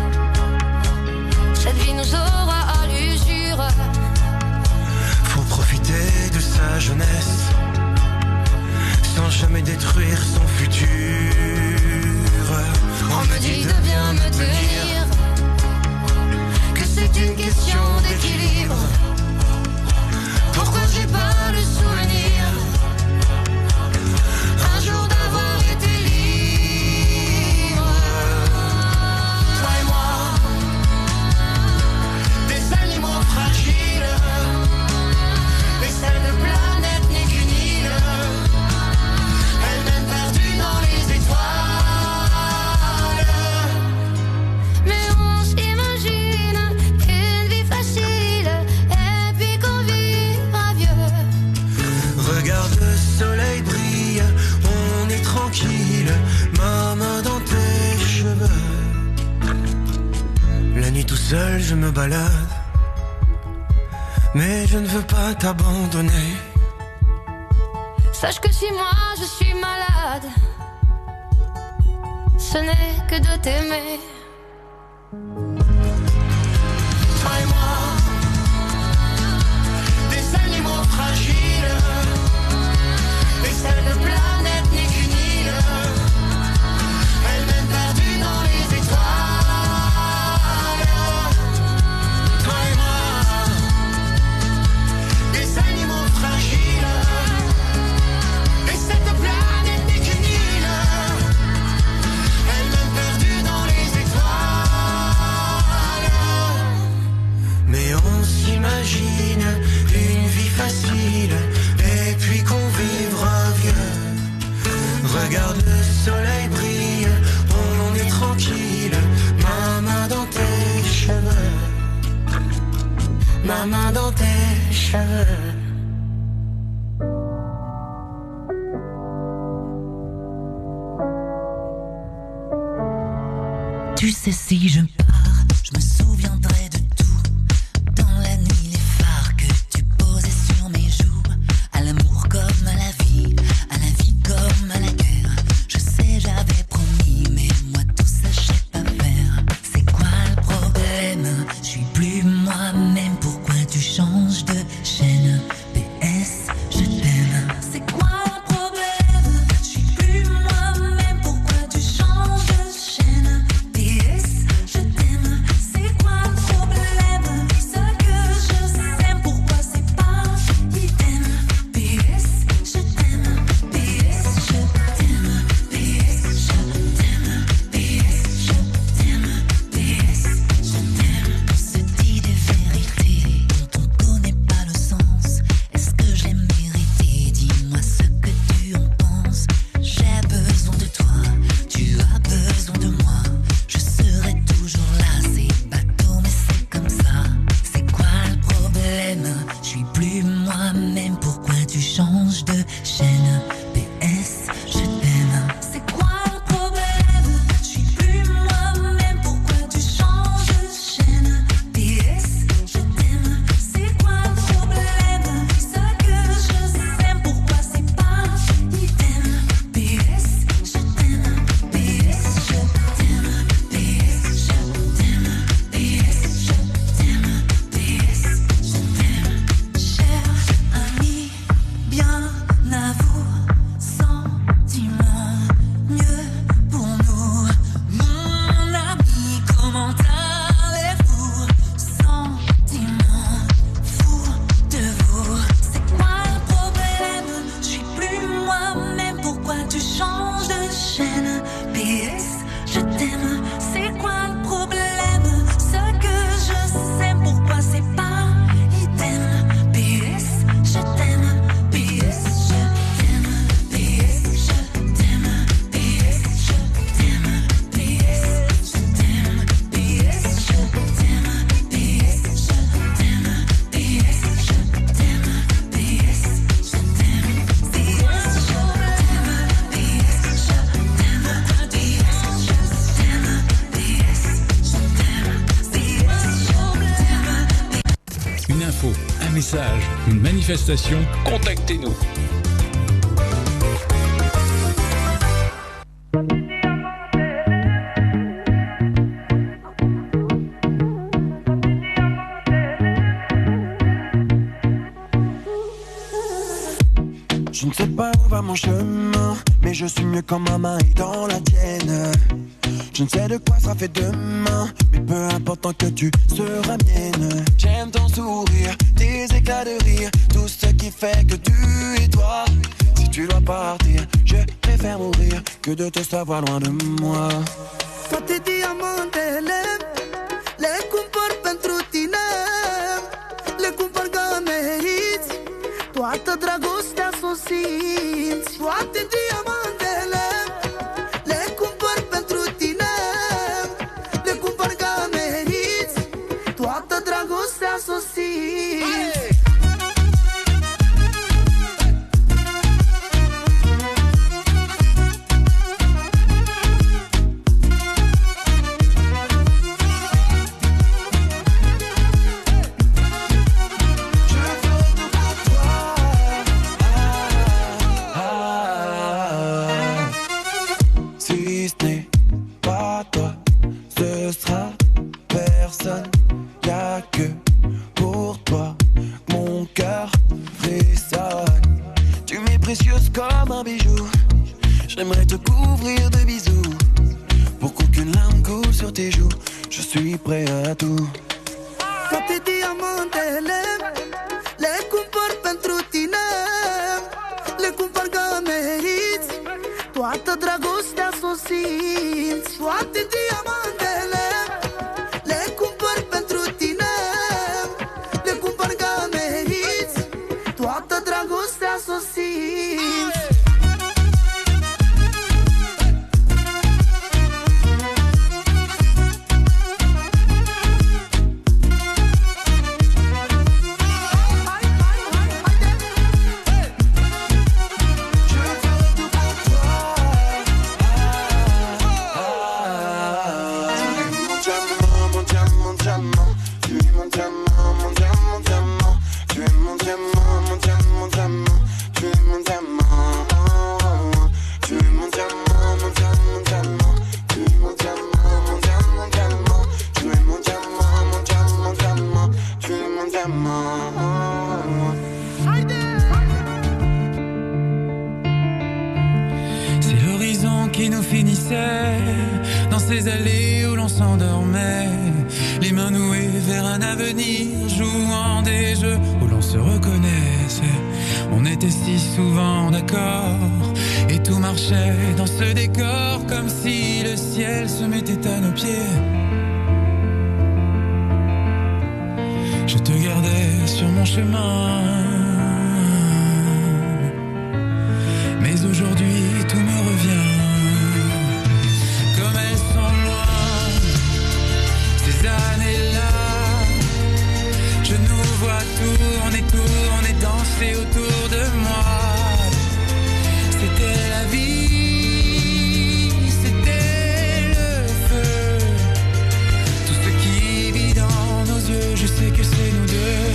cette vie nous aura à l'usure. Faut profiter de sa jeunesse, sans jamais détruire son futur. On me dit de bien me tenir, que c'est une question d'équilibre. Pourquoi j'ai pas le souvenir un jour d'avoir été libre? Toi et moi, des animaux fragiles, et cette planète n'est qu'une île, elle-même perdue dans les étoiles. Mais on s'imagine une vie facile, et puis qu'on vivra vieux. Regarde le soleil brille, on est tranquille, ma main dans tes cheveux. La nuit tout seul je me balade, mais je ne veux pas t'abandonner. Sache que si moi je suis malade, ce n'est que de t'aimer. Toi et moi, des animaux fragiles. Tu sais, si je pars, je me souviendrai de tout. Dans la nuit, les phares que tu posais sur mes joues. À l'amour comme à la vie comme à la guerre. Je sais, j'avais promis, mais moi tout ça, je sais pas faire. C'est quoi le problème? Je suis plus moi-même, pourquoi tu changes de chaîne? PS, je t'aime. C'est quoi le problème? Je suis plus moi-même, pourquoi tu changes de chaîne? PS, je t'aime. C'est quoi le problème? Ce que je sais, pourquoi c'est pas idem? PS, je t'aime. PS, je t'aime. PS, je t'aime. PS, je t'aime. PS, je t'aime. On se dit des vérités dont on connaît pas le sens. Est-ce que je l'ai mérité? Dis-moi ce que tu en penses. J'ai besoin de toi, tu as besoin de moi. Je serai toujours là, c'est bateau mais c'est comme ça. C'est quoi le problème? Je suis plus moi-même, pourquoi tu changes de chaîne? PS, je t'aime. C'est quoi le problème? Je suis plus moi-même, pourquoi tu changes de chaîne? PS, je t'aime. C'est quoi le problème? Ce que je sais, pourquoi c'est pas idem? PS, je t'aime. PS, je t'aime. PS, je t'aime. PS, je t'aime. PS, je t'aime. Cher ami, bien à vous, sentiment mieux pour nous. Mon ami, comment allez-vous? Sentiment fou de vous. C'est quoi le problème? Je suis plus moi-même, pourquoi tu changes de chaîne? PS, je t'aime. C'est quoi le problème? Ce que je sais, pourquoi c'est pas idem? PS, je t'aime. PS, je t'aime. PS, je t'aime. PS, je t'aime. PS, je t'aime. PS, je t'aime. PS, je t'aime. PS, je t'aime. PS, je t'aime. PS, je Une info, un message, une manifestation, contactez-nous. Je ne sais pas où va mon chemin, mais je suis mieux quand ma main est dans la tienne. Je ne sais de quoi sera fait demain, mais peu importe tant que tu seras mienne. J'aime ton sourire, tes éclats de rire, tout ce qui fait que tu es toi. Si tu dois partir, je préfère mourir que de te savoir loin de moi. Toate diamantele le cumpăr pentru tine, le cumpăr că meriți, toată dragostea s-o simți. Toate diamantele le cumpăr pentru tine, le cumpăr că meriți, toată dragostea s-o simți. Comme un bijou, j'aimerais te couvrir de bisous. Pour qu'aucune larme coule sur tes joues, je suis prêt à tout. Toate diamantele le cumpăr pentru tine, le cumpăr că meriți, toată dragostea s-o simți. Toate diamantele le cumpăr pentru tine, le cumpăr că meriți, toată dragostea s-o simți. qui nous finissait dans ces allées où l'on s'endormait, les mains nouées vers un avenir, jouant des jeux où l'on se reconnaissait. On était si souvent d'accord et tout marchait dans ce décor comme si le ciel se mettait à nos pieds. Je te gardais sur mon chemin, mais aujourd'hui tout me revient. Comme elles sont loin, ces années-là, je nous vois tourner, danser autour de moi. C'était la vie, c'était le feu, tout ce qui vit dans nos yeux, je sais que c'est nous deux.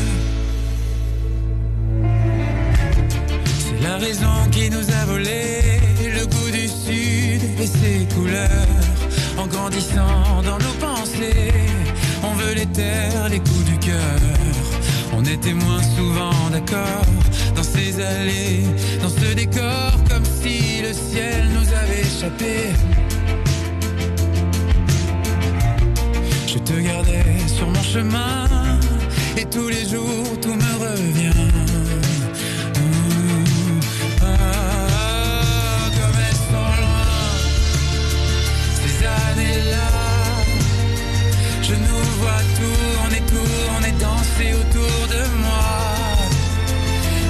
C'est la raison qui nous a volé le goût du sud et ses couleurs. En grandissant dans nos pensées, on veut les taire, les coups du cœur. On était moins souvent d'accord dans ces allées, dans ce décor, comme si le ciel nous avait échappé. Je te gardais sur mon chemin et tous les jours tout me revient. Comme elles sont loin, ces années-là, je nous vois tourner, danser autour de moi.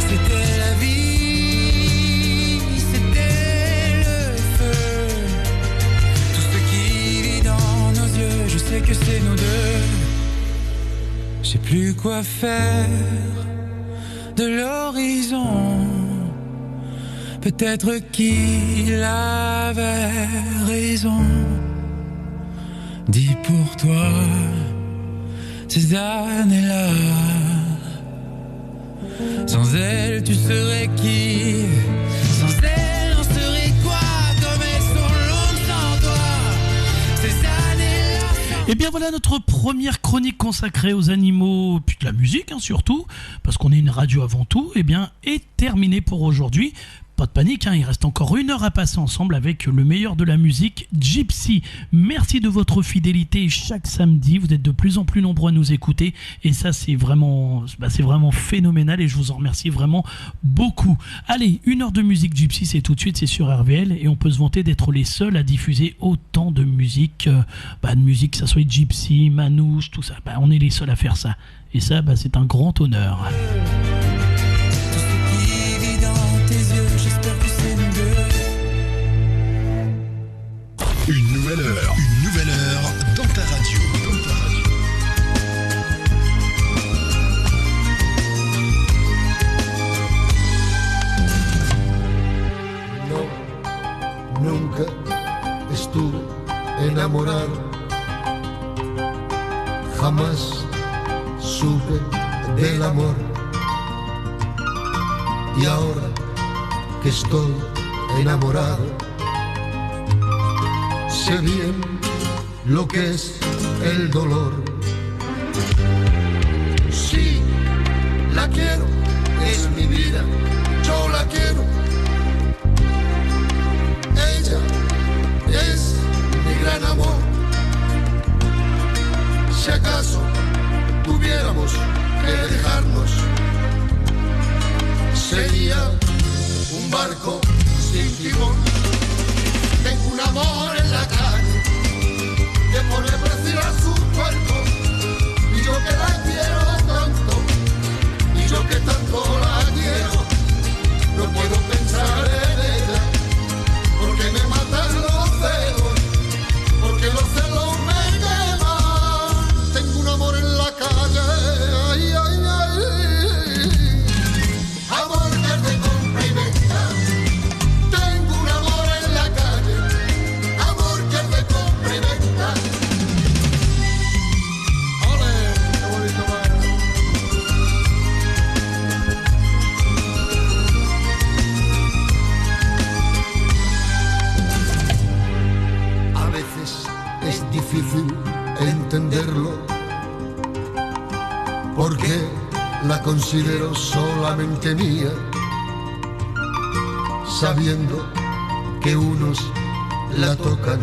C'était la vie, c'était le feu, tout ce qui vit dans nos yeux, je sais que c'est nous deux. Je sais plus quoi faire de l'horizon, peut-être qu'il avait raison. Dis pour toi, ces années-là, sans elle tu serais qui? Sans elle on serait quoi? Comme elles sont longues sans toi, ces années-là. Et bien voilà, notre première chronique consacrée aux animaux, puis de la musique surtout, parce qu'on est une radio avant tout, et bien est terminée pour aujourd'hui. Pas de panique, il reste encore 1 heure à passer ensemble avec le meilleur de la musique, Gypsy. Merci de votre fidélité chaque samedi, vous êtes de plus en plus nombreux à nous écouter et ça c'est vraiment phénoménal et je vous en remercie vraiment beaucoup. Allez, 1 heure de musique Gypsy, c'est tout de suite, c'est sur RVL et on peut se vanter d'être les seuls à diffuser autant de musique, que ça soit Gypsy, Manouche, tout ça, on est les seuls à faire ça. Et ça, c'est un grand honneur. Une nouvelle heure dans ta radio. No, nunca estuve enamorado. Jamás supe del amor. Y ahora que estoy enamorado, sé bien lo que es el dolor. Sí, la quiero, es mi vida, yo la quiero. Ella es mi gran amor. Si acaso tuviéramos que dejarnos, sería un barco sin timón. Tengo un amor en la calle que pone precio a su cuerpo, y yo que la quiero tanto, y yo que tanto la quiero, no puedo pensar en ella, porque me matan los celos, porque los celos me queman. Tengo un amor en la calle, ay, ay, ay, amor que es de compra y venta. Tengo un amor en la calle, amor que es de compra y venta. ¡Ole! ¡Qué bonito va! A veces es difícil entenderlo, porque la considero solamente mía, sabiendo que unos la tocan,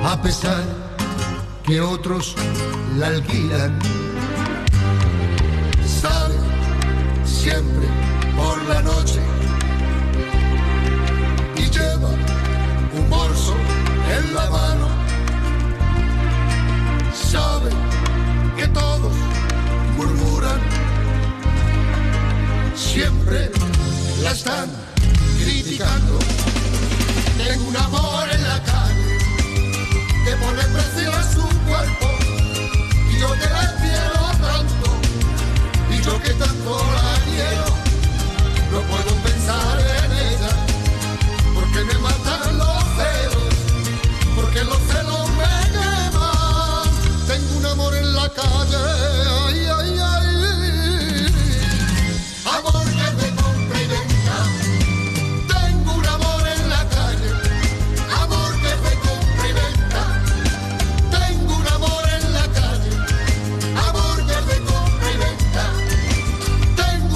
a pesar que otros la alquilan. Sale siempre por la noche y lleva un bolso en la mano. Sabe que todos murmuran, siempre la están criticando. Tengo un amor en la calle que pone precio a su cuerpo, y yo que la quiero tanto, y yo que tanto la quiero, no puedo pensar en ella, porque me matan los celos, porque los celos me queman. Tengo un amor en la calle, ay, ay, ay, amor que me compra y venta. Tengo un amor en la calle, amor que me compra y venta. Tengo un amor en la calle, amor que me compra y venta. Tengo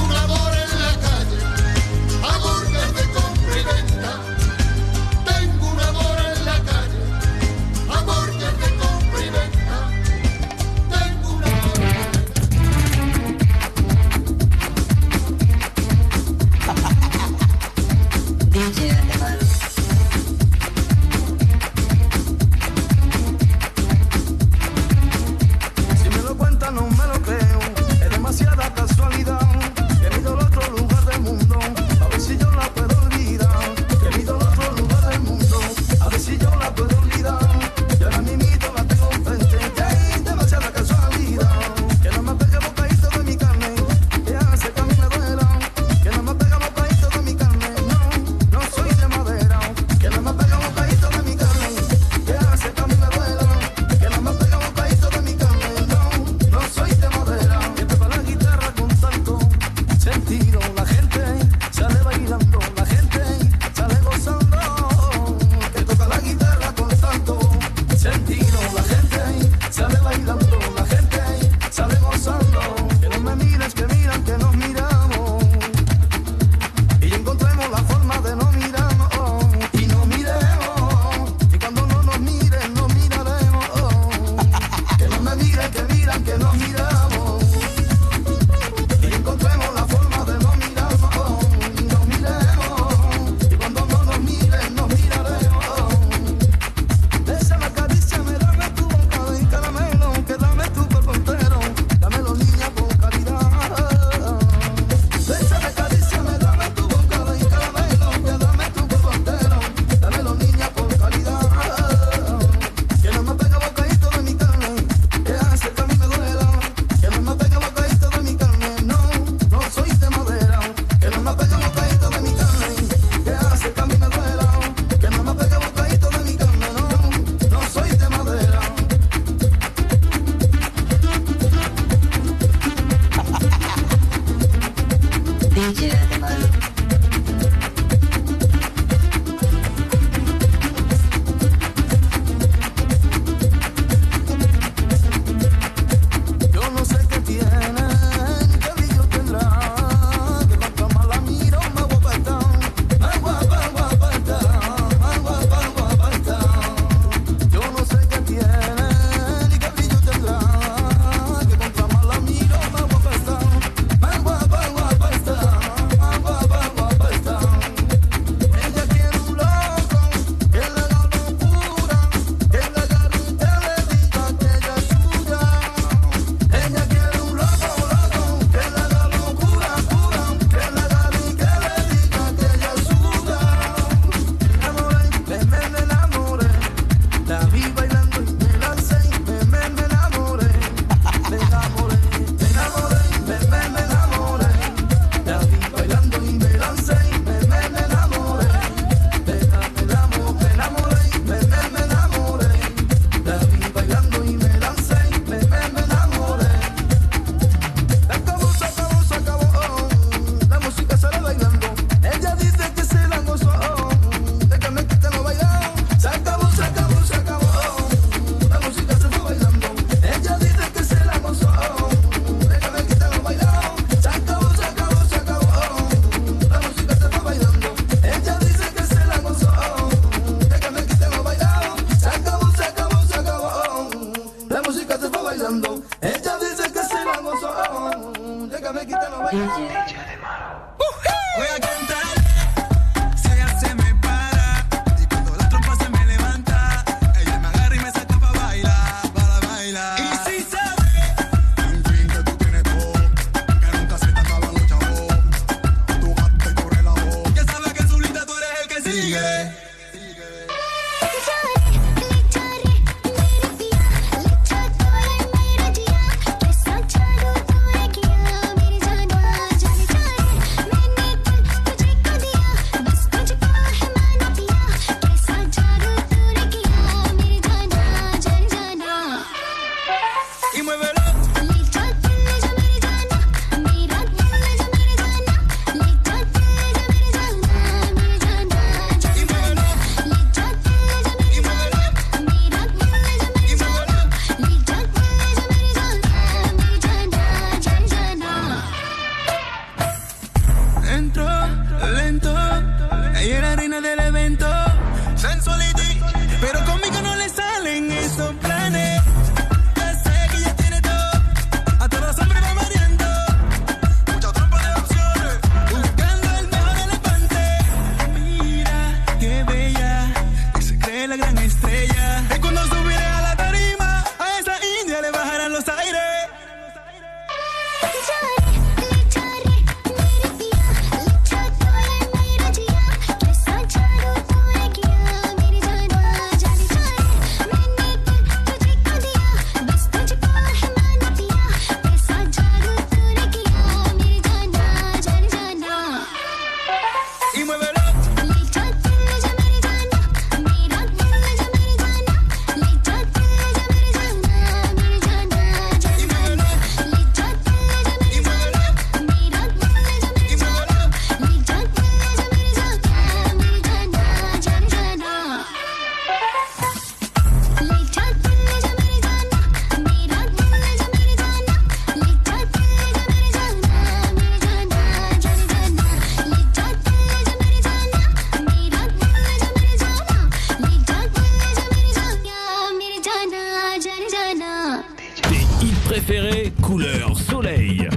Couleur soleil.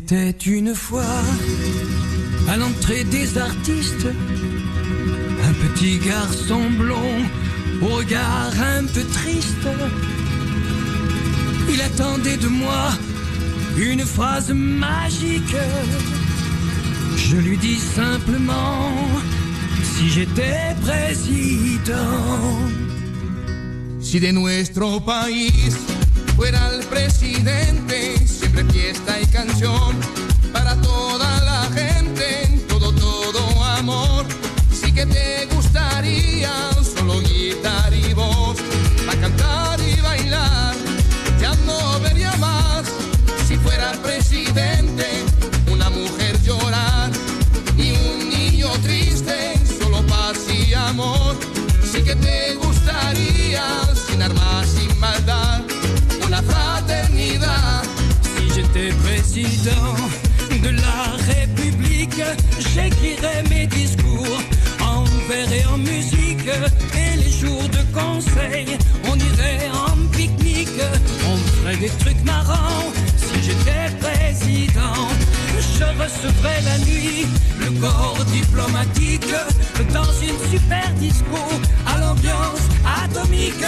C'était une fois, à l'entrée des artistes, un petit garçon blond, au regard un peu triste. Il attendait de moi une phrase magique. Je lui dis simplement, si j'étais président. Si de nuestro país fuera el presidente, siempre fiesta y canción para toda la gente, todo, todo amor. Sí que te gustaría solo guitarra y voz, para cantar y bailar, ya no vería más. Si fuera presidente, una mujer llorar y un niño triste, solo paz y amor. Sí que te gustaría, sin armas, sin maldad, una fraternidad. Si j'étais président de la République, j'écrirais mes discours en vers et en musique. Et les jours de conseil, on irait en pique-nique, on ferait des trucs marrants. Si j'étais président, je recevrais la nuit le corps diplomatique dans une super disco à l'ambiance atomique.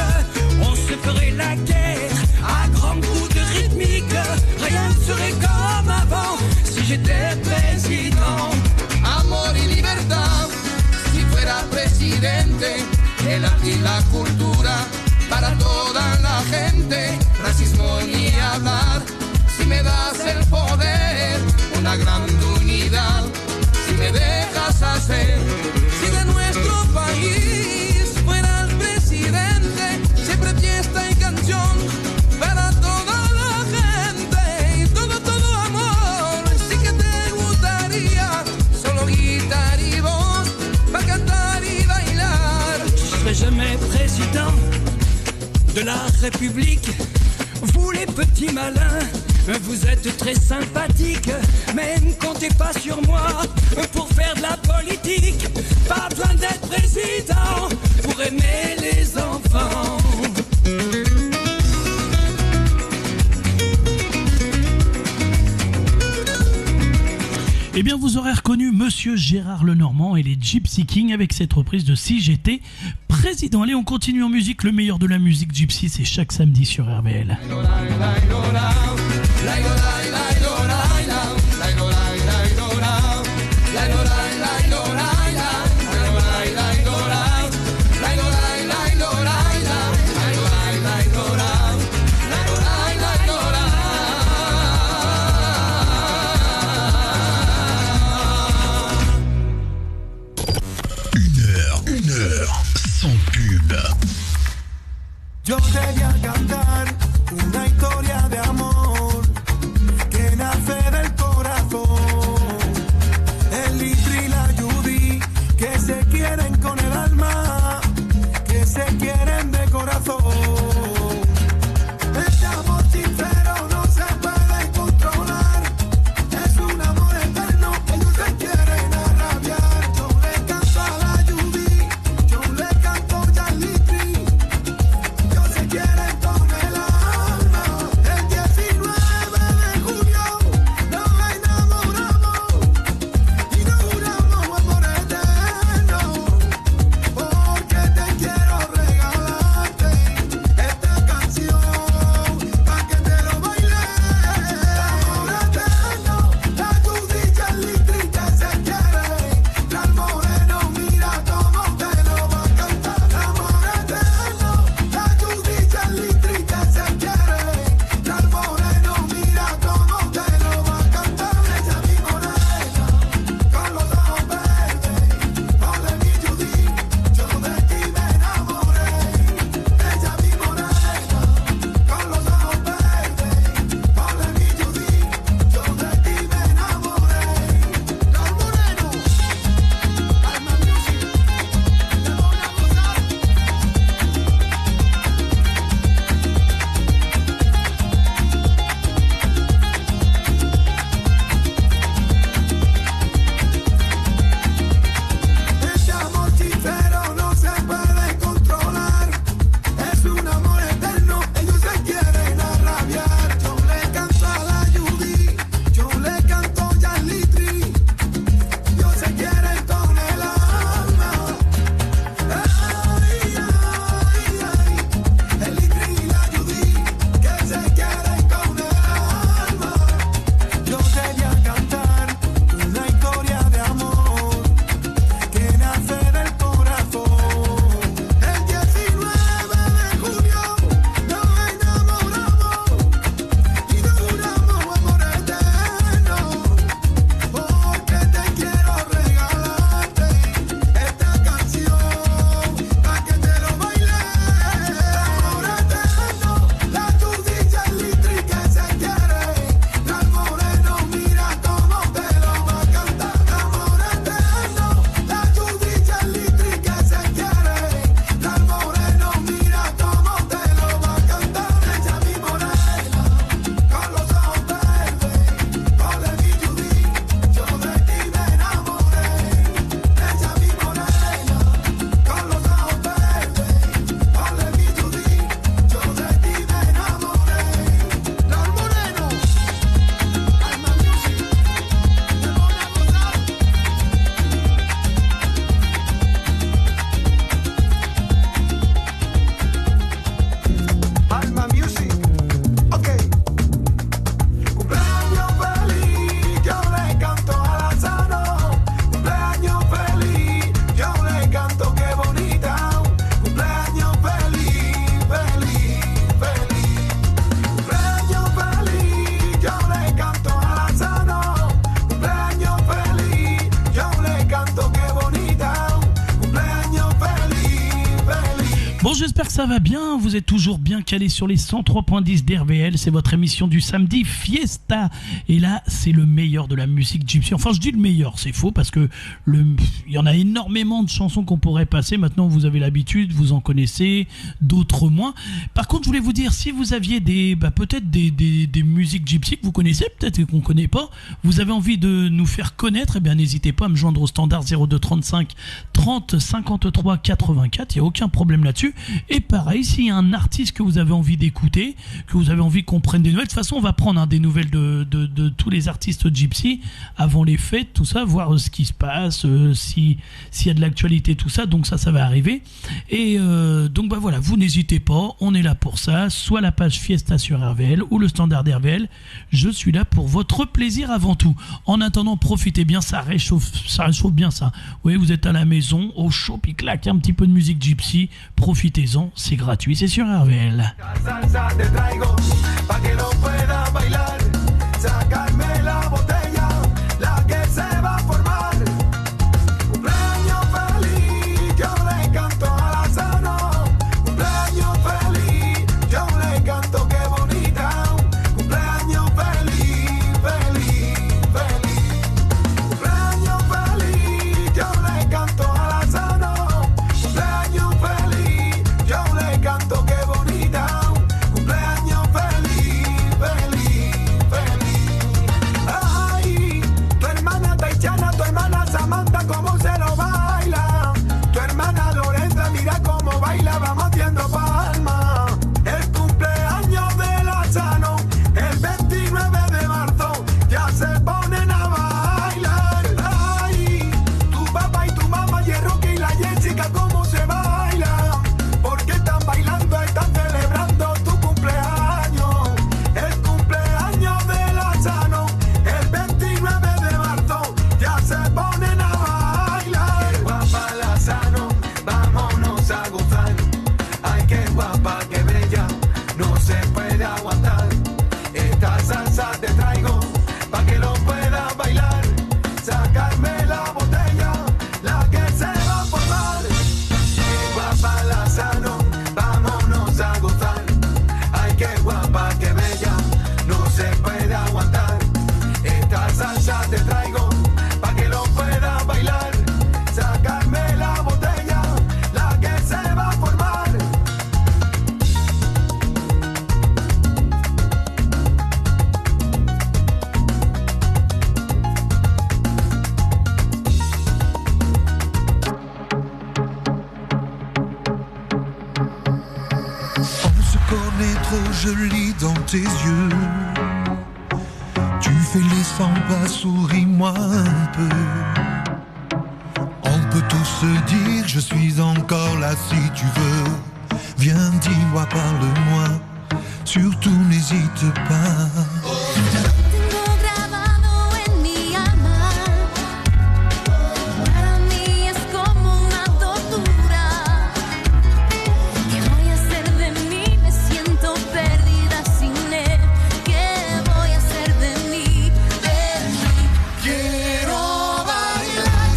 On se ferait la guerre à grands coups de rythmique. Rien ne serait comme avant si j'étais président. Amor y libertad, si fuera presidente, el arte y la cultura para toda la gente. Racismo ni hablar, si me das el poder, una gran unidad, si me dejas hacer. Si de nuestro país fuera el presidente, siempre fiesta y canción para toda de la République. Vous les petits malins, vous êtes très sympathiques, mais ne comptez pas sur moi pour faire de la politique. Pas besoin d'être président pour aimer les enfants. Eh bien, vous aurez reconnu Monsieur Gérard Lenormand et les Gypsy Kings avec cette reprise de Si j'étais président. Allez, on continue en musique. Le meilleur de la musique gypsy, c'est chaque samedi sur RBL. Une heure sans pub. Yo te voy a cantar una historia de amor que nace del corazón. El Litri y la Judy que se quieren con el alma, que se quieren de corazón. Este amor sincero no se puede controlar. Es un amor eterno, ellos se quieren arrabiar. Yo le canto a la Judy, yo le canto ya al Litri. Ellos se quieren j'espère que ça va bien, vous êtes toujours bien calés sur les 103.10 d'RVL, c'est votre émission du samedi Fiesta, et là c'est le meilleur de la musique gypsy, enfin je dis le meilleur, c'est faux parce que il y en a énormément de chansons qu'on pourrait passer, maintenant vous avez l'habitude, vous en connaissez, d'autres moins. Par contre je voulais vous dire, si vous aviez peut-être des musiques gypsy que vous connaissez, peut-être qu'on ne connaît pas, vous avez envie de nous faire connaître, eh bien n'hésitez pas à me joindre au standard 02 35 30 53 84, il n'y a aucun problème là-dessus. Et pareil, s'il y a un artiste que vous avez envie d'écouter, que vous avez envie qu'on prenne des nouvelles, de toute façon on va prendre des nouvelles de tous les artistes gypsy avant les fêtes, tout ça, voir ce qui se passe, s'il y a de l'actualité, tout ça, donc ça va arriver. Et donc voilà, vous n'hésitez pas, on est là pour ça, soit la page Fiesta sur RVL ou le standard RVL, je suis là pour votre plaisir avant tout. En attendant, profitez bien, ça réchauffe bien ça. Oui, vous êtes à la maison, au chaud, puis clac, un petit peu de musique gypsy, profitez-en, c'est gratuit, c'est sur RVL. Salsa te traigo, pa' que lo puedas bailar, sacarme la botella, la que se va a formar. Cumpleaños feliz, yo le canto a la Sano. Cumpleaños feliz, yo le canto, qué bonita. Cumpleaños feliz, feliz, feliz. Cumpleaños feliz, yo le canto a la Sano. Cumpleaños feliz, yo le canto, qué bonita. Cumpleaños feliz, feliz, feliz. Ay, tu hermana Taichana, tu hermana Samantha, cómo se lo baila. Tu hermana Lorenza, mira cómo baila, vamos haciendo palmas. El cumpleaños de la Sano, el 29 de marzo, ya se ponen a bailar. Ay, tu papá y tu mamá, y el Rocky y la Jessica, cómo se bailan. Porque están bailando, están celebrando tu cumpleaños. El cumpleaños de la Sano, el 29 de marzo, ya se ponen a bailar. Qué guapa la Sano, vámonos a gozar. Ay, qué guapa, qué bella, no se puede aguantar. Esta salsa te traigo, pa' que lo puedas bailar. Sacarme la botella, la que se va a formar. Qué guapa la Sano, vámonos a gozar. Ay, qué guapa, qué bella, no se puede aguantar. Esta salsa te traigo, pa' que lo puedas bailar. Sacarme la botella, la que se va a formar. On se connaît trop, je lis dans tes yeux. Tu fais les 100 pas, souris-moi un peu. On peut tous se dire, je suis encore là si tu veux. Viens, dis-moi, parle-moi, surtout n'hésite pas. Tengo grabado en mi alma, para mí es como una tortura. ¿Qué voy a hacer de mí? Me siento perdida sin él. ¿Qué voy a hacer de mí? Quiero bailar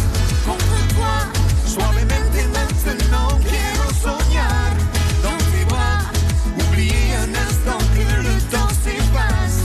contre toi, suavemente maintenant. Quiero soñar dans tes bras, oublier un instant que le temps s'efface.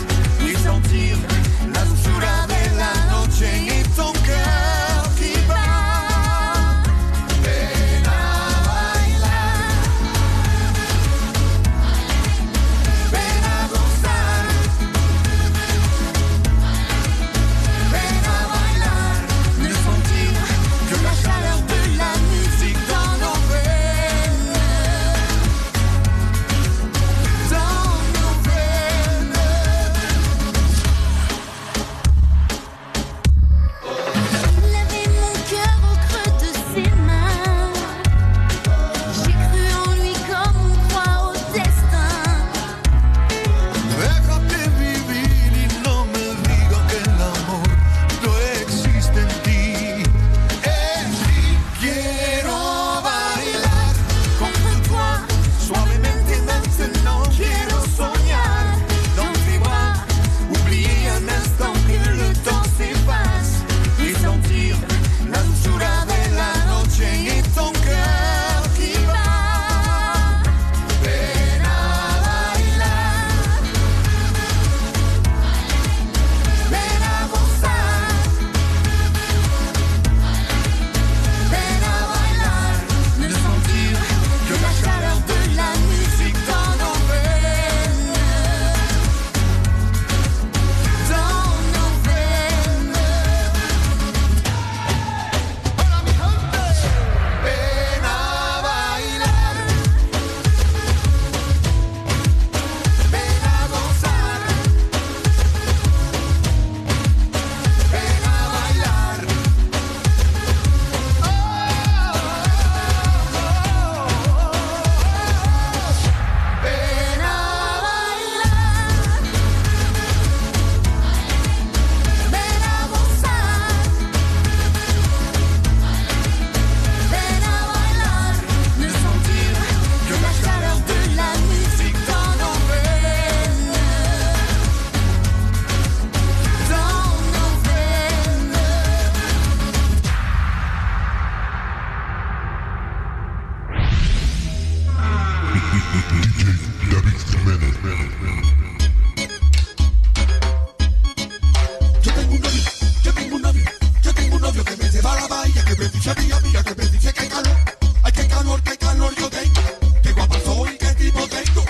la bahía, que me dice amiga mía, que me dice que hay calor. Ay, qué calor yo tengo. Qué guapa soy, qué tipo tengo.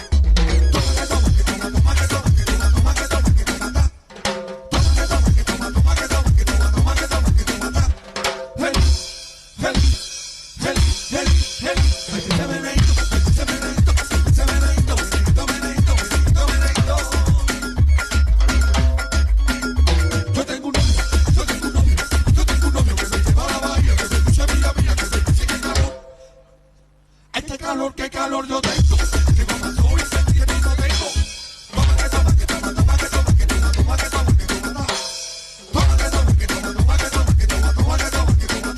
Qué calor yo tengo. Qué guapa soy, qué tipo tengo. Toma que toma, que toma, toma que toma, que toma, toma que toma, que toma. Toma que toma, que toma, toma que toma, que toma, toma que toma, que toma.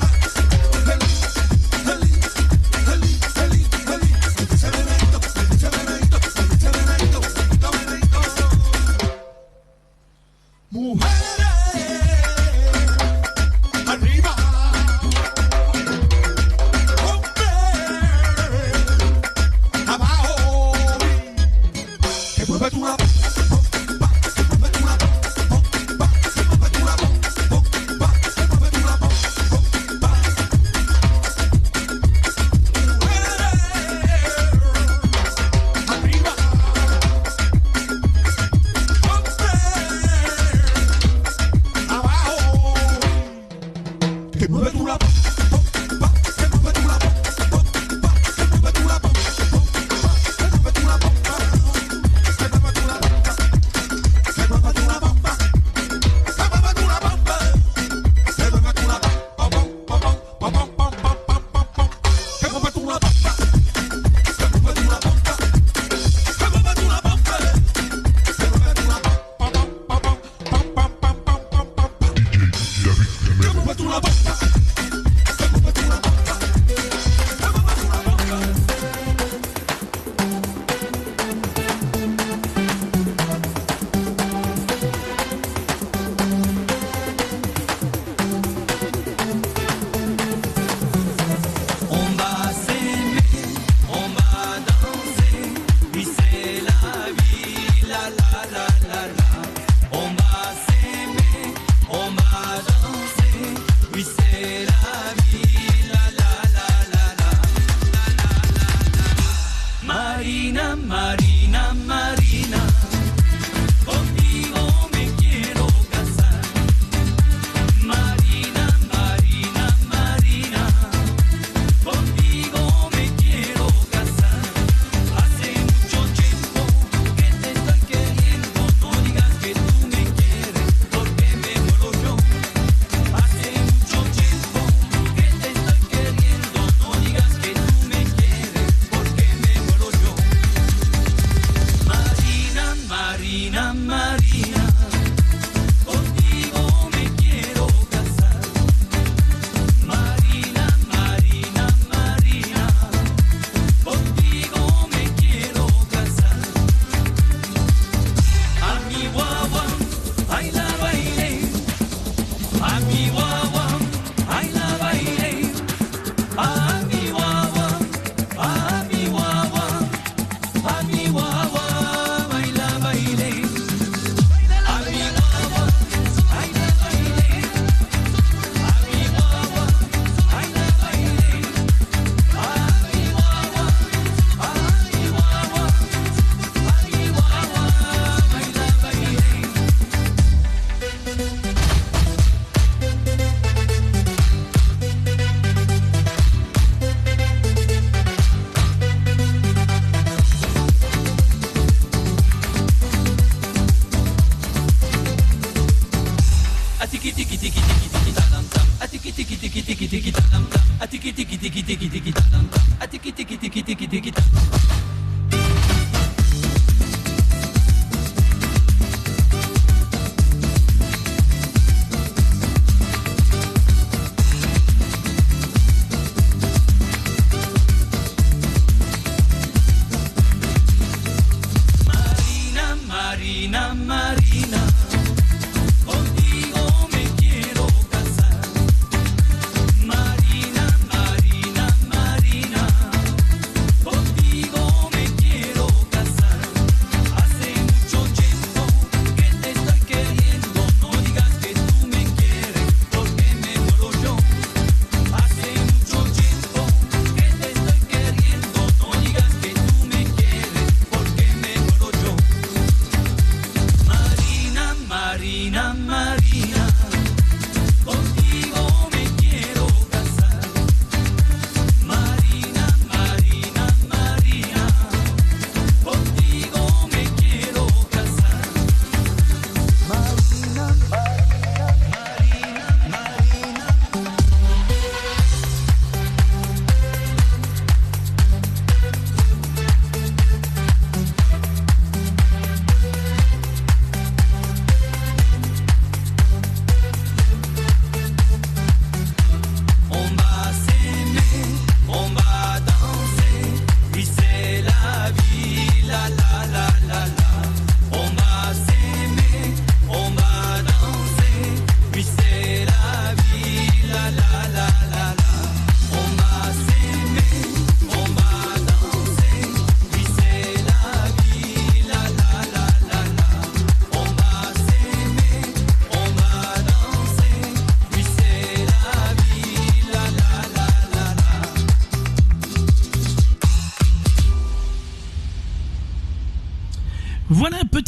Marina, Marina, Marina.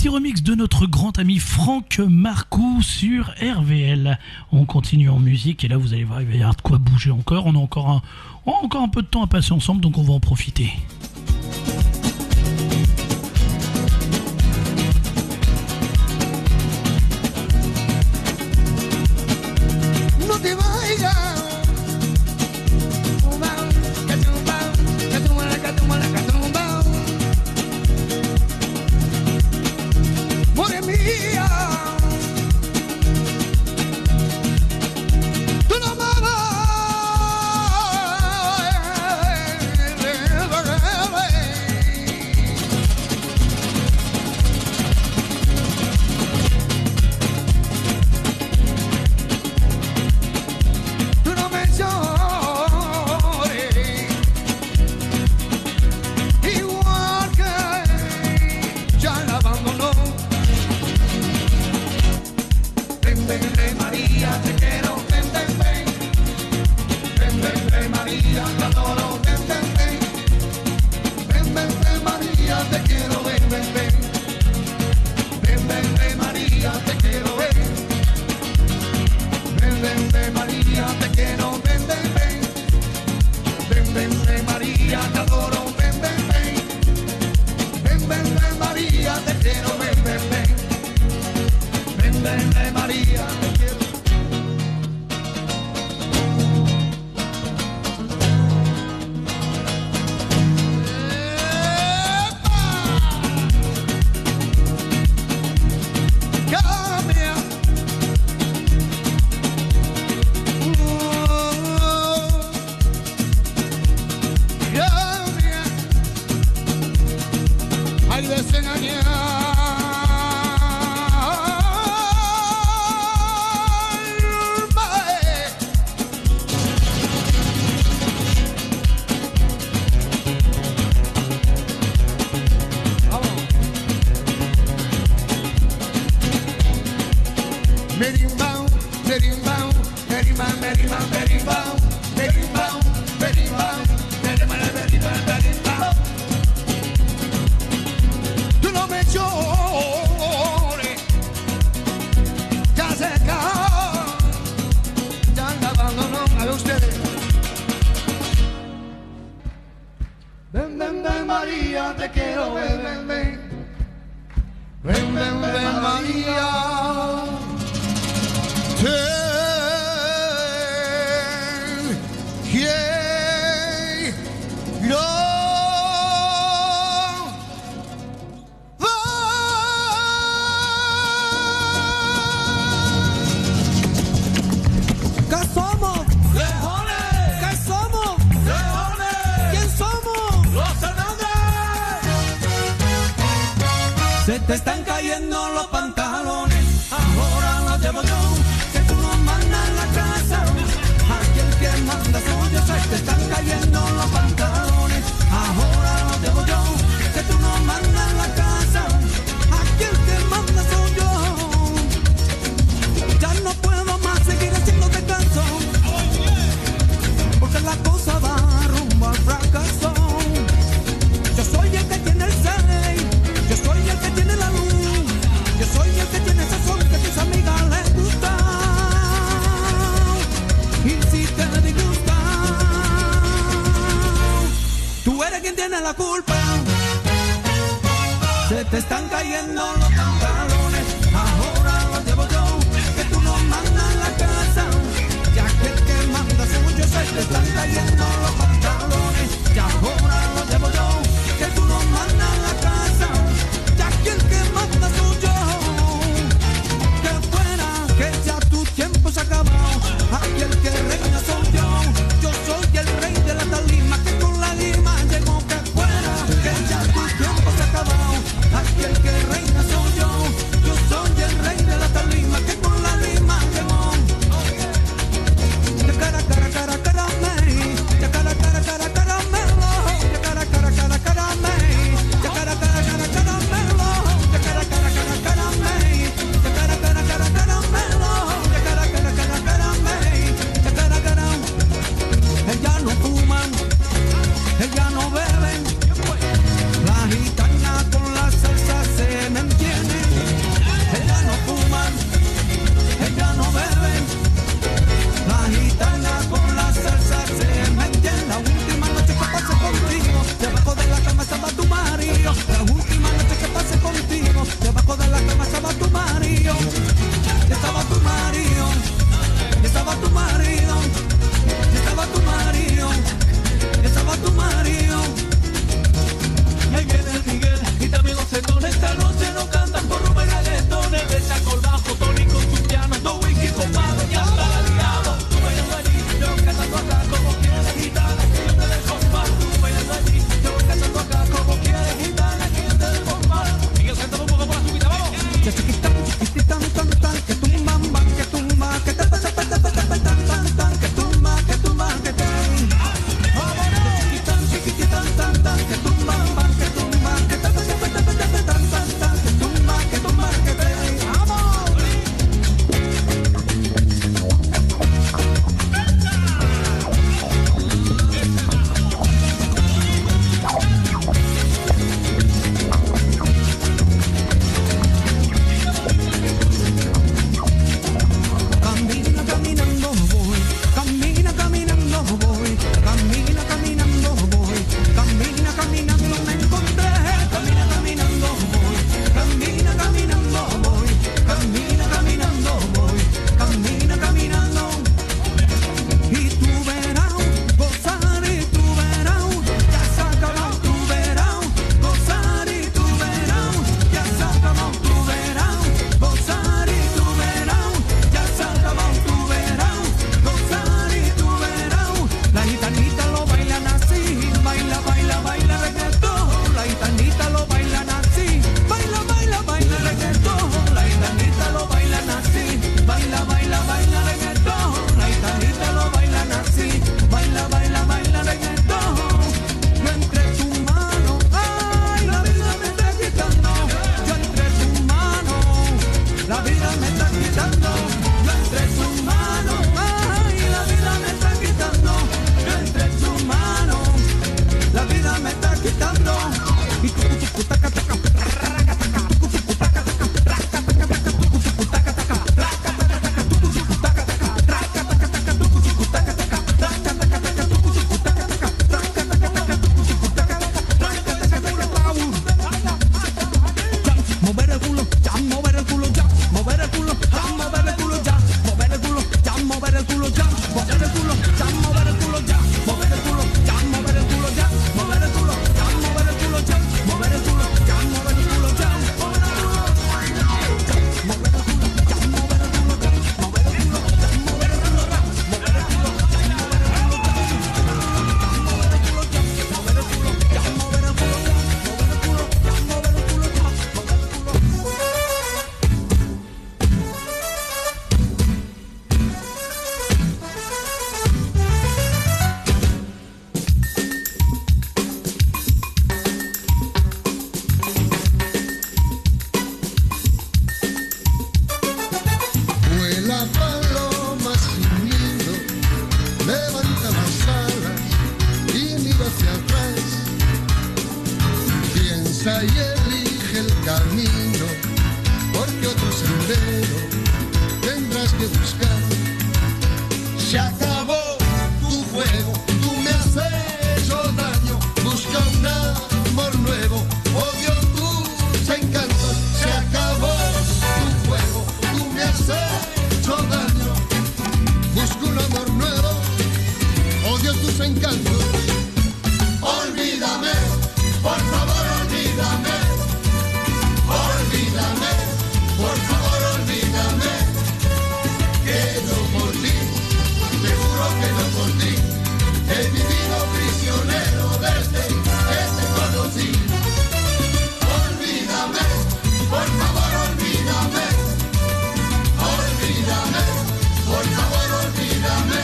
petit remix de notre grand ami Franck Marcoux sur RVL. On continue en musique et là vous allez voir, il va y avoir de quoi bouger encore. On a encore un peu de temps à passer ensemble, donc on va en profiter. No te vayas. More mía, tú no me tú no me llores, igual que ya la abandonó. Ven, ven, ven, María, te quiero, ven, ven, ven. Ven, ven, ven, María, te adoro, ven, ven, ven. Ven, ven, ven, María, te quiero, ven, ven, ven. Ven, ven, ven, María, te quiero, ven. Ven, ven, ven, María, te quiero, ven, ven, ven. Ven, ven, ven, María, te adoro, ven, ven, ven. Ven, ven, ven, María, te quiero, ven, ven, ven. Ven, ven, ven, María, te quiero. Cambia. Cambia. Hay Merimbau, merimbau, merimbau, merimbau, merimbau, merimbau, merimbau, merimbau, merimbau, merimbau. Tú no me llores, ya se acabó, ya la abandonó. A ver ustedes. Ven, ven, ven, María, te quiero, ven, ven, ven. Ven, ven, ven, María. ¿Qué somos? ¡Leones! ¿Qué somos? ¡Leones! ¿Quién somos? ¡Los Hernández! Se te están cayendo los pantalones, ahora los llevo yo, que tú no mandas en la casa, aquí el que manda soy yo. Se te están cayendo los pantalones, ahora los llevo yo, que tú no mandas en la casa, aquí el que manda soy yo. Ya no puedo más seguir haciéndote caso, porque la cosa va rumbo al fracaso. Yo soy el que tiene el ser, yo soy el que tiene la luz, yo soy el que tiene ese sol que a tus amigas les gusta. Y si te disgusta, tú eres quien tiene la culpa. Se te están cayendo los pantalones, ahora los llevo yo, que tú no mandas en la casa, ya que el que manda soy yo. Se te están cayendo los pantalones, y ahora los llevo yo, que tú no mandas en la casa, ya que el que manda soy yo. Que fuera, que ya tu tiempo se ha acabado, aquí el que reina soy yo. Yo soy el rey de la talima, que con la lima llegó. Que fuera, que ya tu tiempo se ha acabado, aquí el que reina soy yo. levanta las alas y mira hacia atrás. Piensa y elige el camino, porque otro sendero tendrás que buscar. Se acabó tu juego, tú me has hecho daño. Busca un amor nuevo, odio tus encantos. Se acabó tu juego, tú me has hecho daño. Busca un amor nuevo, odio tus encantos. Olvídame, por favor, olvídame. Olvídame, por favor, olvídame. Que yo por ti, te juro que no por ti, he vivido prisionero desde que te conocí. Olvídame, por favor, olvídame. Olvídame, por favor, olvídame.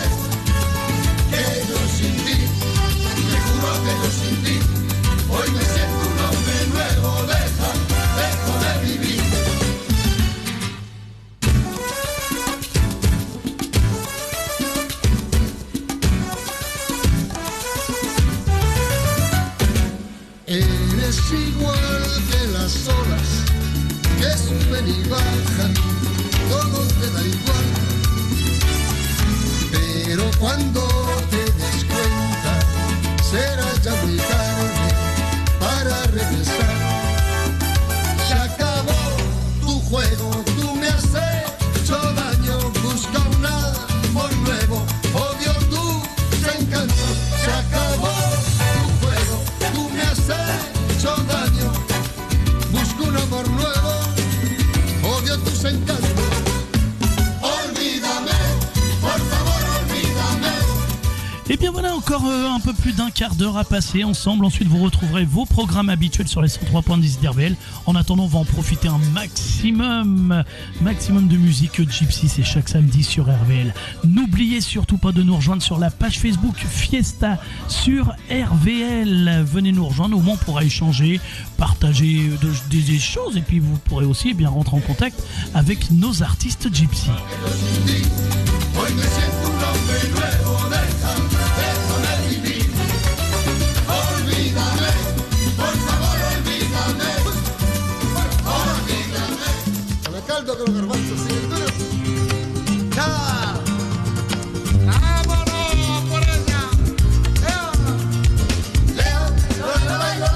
Que yo sin ti, te juro que yo sin ti, hoy me siento un hombre nuevo. Dejo de vivir. Eres igual que las olas que suben y bajan, todo te da igual. Pero cuando te des cuenta, será ya muy tarde para regresar. Se acabó tu juego, tú me has hecho daño. Busca un amor nuevo, odio tus encantos. Se acabó tu juego, tú me has hecho daño. Busca un amor nuevo, odio tus encantos. Olvídame, por favor, olvídame. Et bien voilà, encore un peu plus d'un quart d'heure à passer ensemble. Ensuite, vous retrouverez vos programmes habituels sur les 103.10 d'RVL. En attendant, on va en profiter un maximum de musique. Gypsy, c'est chaque samedi sur RVL. N'oubliez surtout pas de nous rejoindre sur la page Facebook Fiesta sur RVL. Venez nous rejoindre, au moins on pourra échanger, partager des choses. Et puis vous pourrez aussi bien rentrer en contact avec nos artistes Gypsy. Hoy me siento un hombre nuevo, déjame vivir. Olvídame, por favor, olvídame. Olvídame. Con el caldo que los garbanzos siguen duros. ¡Ya! ¡Vámonos por ella! ¡Leo! ¡Leo! ¡Leo!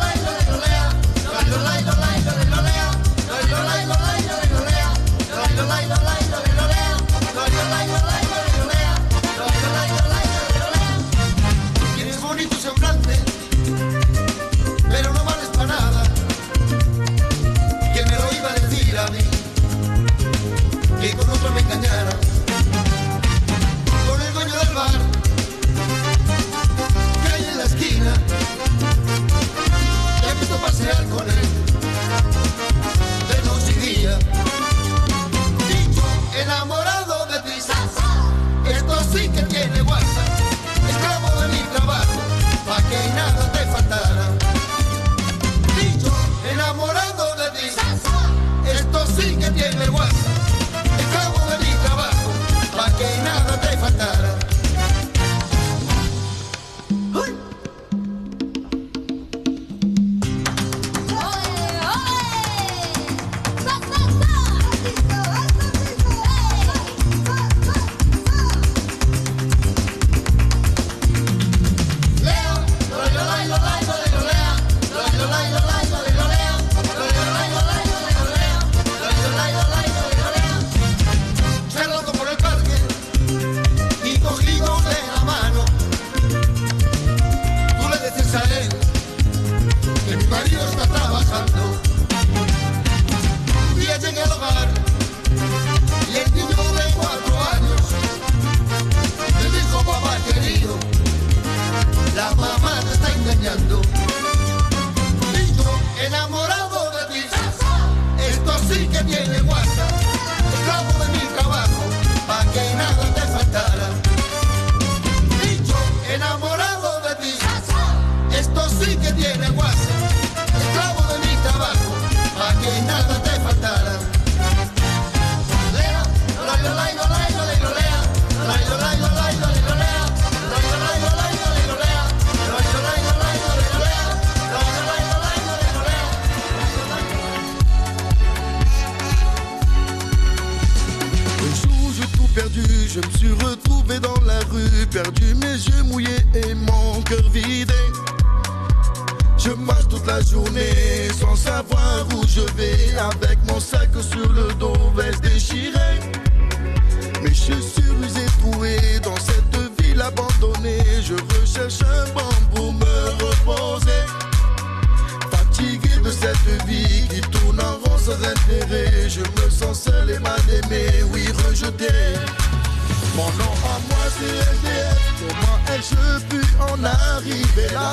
yeux mouillés et mon cœur vidé. Je marche toute la journée sans savoir où je vais, avec mon sac sur le dos, veste déchirée. Mes chaussures usées, trouées dans cette ville abandonnée. Je recherche un banc pour me reposer. Fatigué de cette vie qui tourne en rond sans intérêt. Je me sens seul et mal aimé, oui rejeté. Mon nom à moi c'est SDF. Comment ai-je pu en arriver là?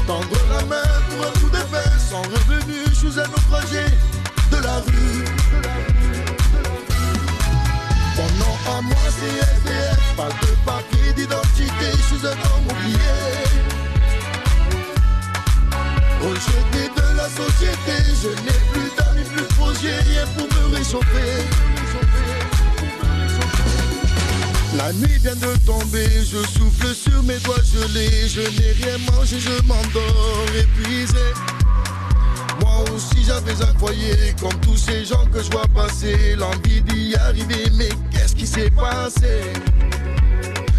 Tendre la main pour un coup de pain, sans revenu, je suis un naufragé de la rue. Mon nom à moi c'est SDF, pas de papier d'identité, je suis un homme oublié. Rejeté de la société, je n'ai plus d'amis, plus de projets, rien pour me réchauffer. La nuit vient de tomber, je souffle sur mes doigts gelés. Je n'ai rien mangé, je m'endors épuisé. Moi aussi j'avais un foyer, comme tous ces gens que je vois passer. L'envie d'y arriver, mais qu'est-ce qui s'est passé?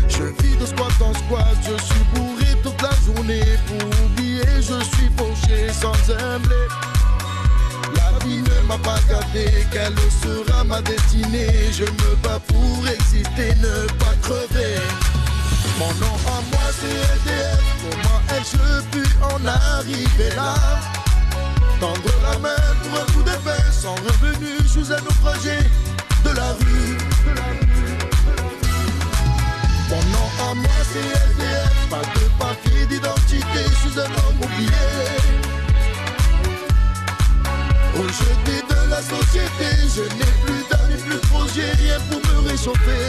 Je vis de squat en squat, je suis bourré toute la journée. Pour oublier, je suis fauché sans un blé. La vie ne m'a pas gâté, quelle sera ma destinée? Je me bats pour exister, ne pas crever. Mon nom à moi c'est SDF, comment ai-je pu en arriver là? Tendre la main pour un coup de pain, sans revenu, je suis un naufragé de la rue. Mon nom à moi c'est SDF, pas de papier d'identité, je suis un homme oublié. Rejeté de la société, je n'ai plus d'amis, plus de projets, rien pour me réchauffer.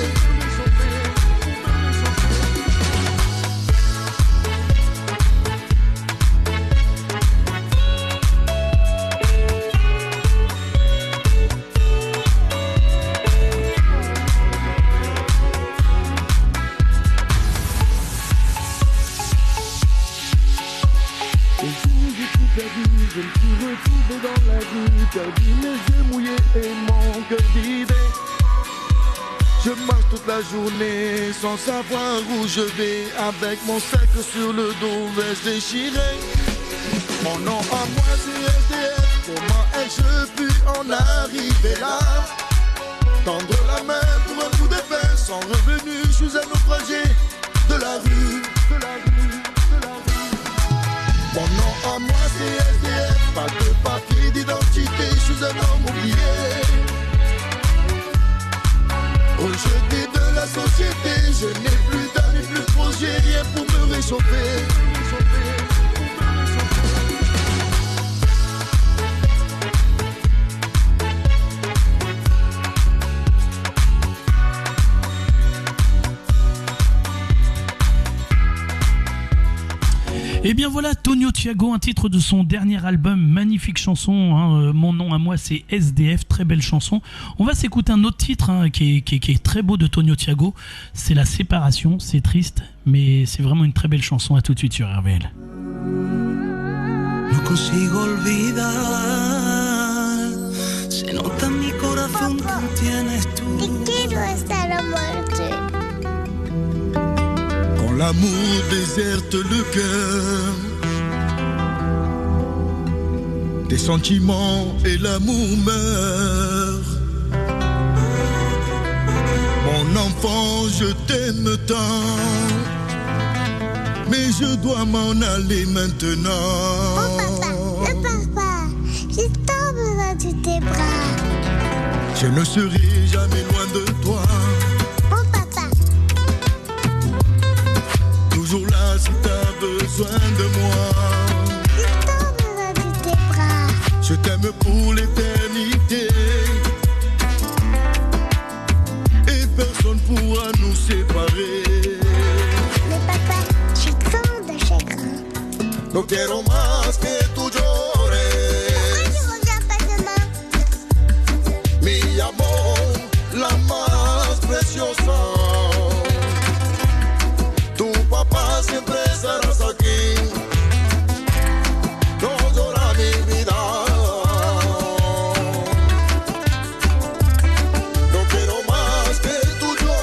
Je me suis retrouvé dans la rue, perdu mes yeux mouillés et mon cœur vidé. Je marche toute la journée sans savoir où je vais, avec mon sac sur le dos, veste déchirée. Mon nom à moi c'est SDF, comment ai-je pu en arriver là? Tendre la main pour un coup de pain, sans revenu, je suis un naufragé de la rue. Mon nom à moi c'est SDF, pas de papier d'identité, je suis un homme oublié. Rejeté de la société, je n'ai plus d'amis, plus de projets, rien pour me réchauffer. Et bien voilà, Tonio Thiago, un titre de son dernier album, magnifique chanson, hein, Mon nom à moi c'est SDF, très belle chanson. On va s'écouter un autre titre hein, qui est très beau de Tonio Thiago, c'est La Séparation, c'est triste, mais c'est vraiment une très belle chanson. À tout de suite sur RVL. No consigo olvidar, se nota en mi corazón que tienes tú. Te quiero hasta la muerte. Quand l'amour déserte le cœur, des sentiments et l'amour meurent. Mon enfant, je t'aime tant, mais je dois m'en aller maintenant. Oh papa, ne pars pas, j'ai tant besoin de tes bras. Je ne serai jamais loin de toi. Oh papa, toujours là si t'as besoin de moi. j'ai tant besoin de tes bras. Je t'aime pour l'éternité, et personne pourra nous séparer. Mais papa, je suis tant de chagrin. No quiero más que tú llores. Pourquoi tu reviens pas demain? Mi amor, la más preciosa. Tu papá siempre estarás aquí. No llora mi vida. No quiero más que tú llores.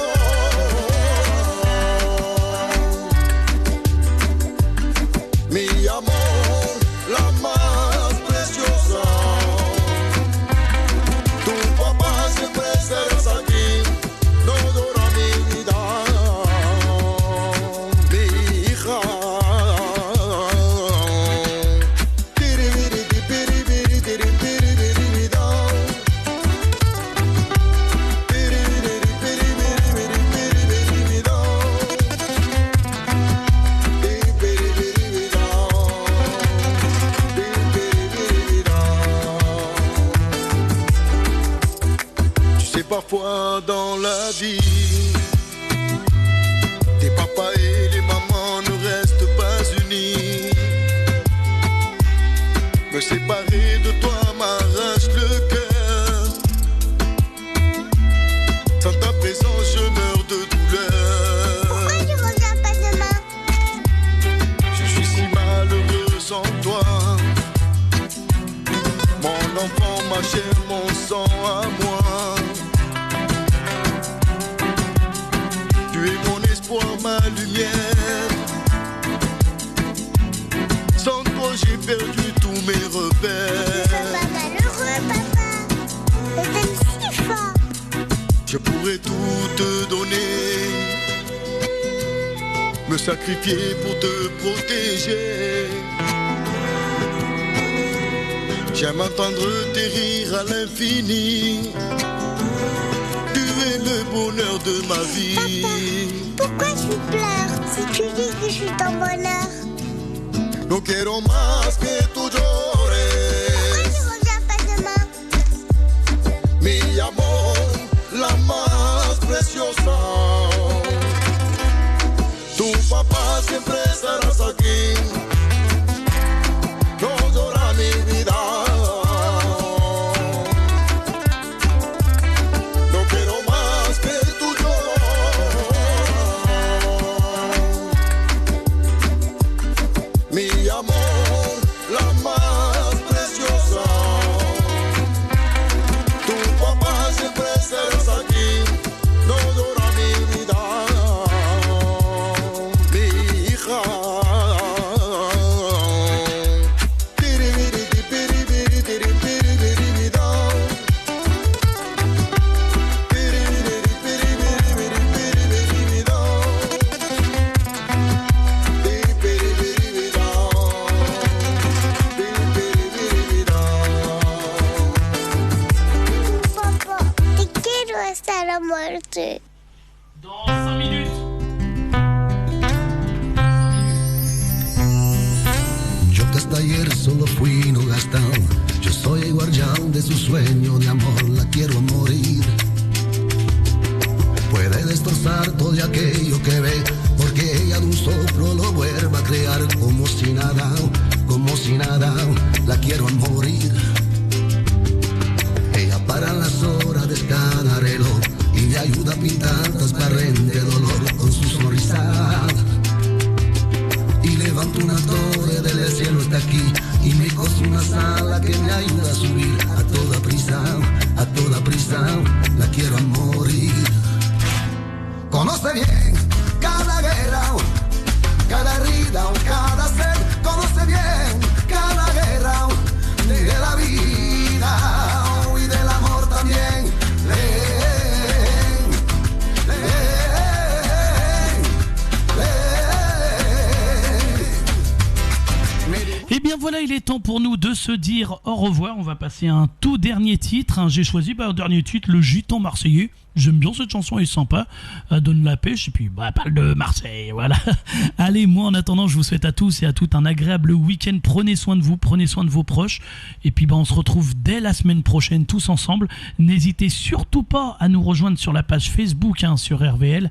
fois dans la vie. Les papas et les mamans ne restent pas unis. Me séparer de toi m'arrache le cœur. Sans ta présence je meurs de douleur. Pourquoi tu reviens pas demain? Je suis si malheureux sans toi. Mon enfant, ma chair, mon sang à moi. Tu es mon espoir, ma lumière. Sans toi j'ai perdu tous mes repères. Tu es pas malheureux, papa. Je t'aime si fort. Je pourrais tout te donner, me sacrifier pour te protéger. J'aime entendre tes rires à l'infini. Tu es le bonheur de ma vie. Papa, pourquoi tu pleures si tu dis que je suis ton bonheur? No quiero más que tú llores. Pourquoi tu reviens pas demain? Mi amor, la más preciosa. Tu papá siempre estarás aquí. No llora mi vida. No quiero más que tú llores. Mi amor, la más preciosa. Tu papá siempre estarás aquí. No llora mi vida. Mi hija. Papa, te quiero hasta la muerte. Dans 5 minutes. Yo que hasta ayer solo fui no gastado. Yo soy el guardián de su sueño de amor, la quiero morir. Puede destrozar todo aquello que ve, porque ella de un soplo lo vuelve a crear como si nada, la quiero morir. Ella para las horas de cada reloj y me ayuda a pintar transparente dolor con su sonrisa. Y levanto una torre del cielo hasta aquí y me coso una sala que me ayuda a subir a toda prisa, la quiero a morir. Conoce bien cada guerra, cada herida, cada sed. Conoce bien cada guerra de la vida y del amor también. Eh bien voilà, il est temps pour nous de se dire au revoir. On va passer à un tout dernier titre. J'ai choisi un dernier titre, le Gitan Marseillais. J'aime bien cette chanson, elle est sympa, elle donne la pêche et puis elle parle de Marseille, voilà. Allez, moi en attendant, je vous souhaite à tous et à toutes un agréable week-end. Prenez soin de vous, prenez soin de vos proches. Et puis on se retrouve dès la semaine prochaine tous ensemble. N'hésitez surtout pas à nous rejoindre sur la page Facebook sur RVL.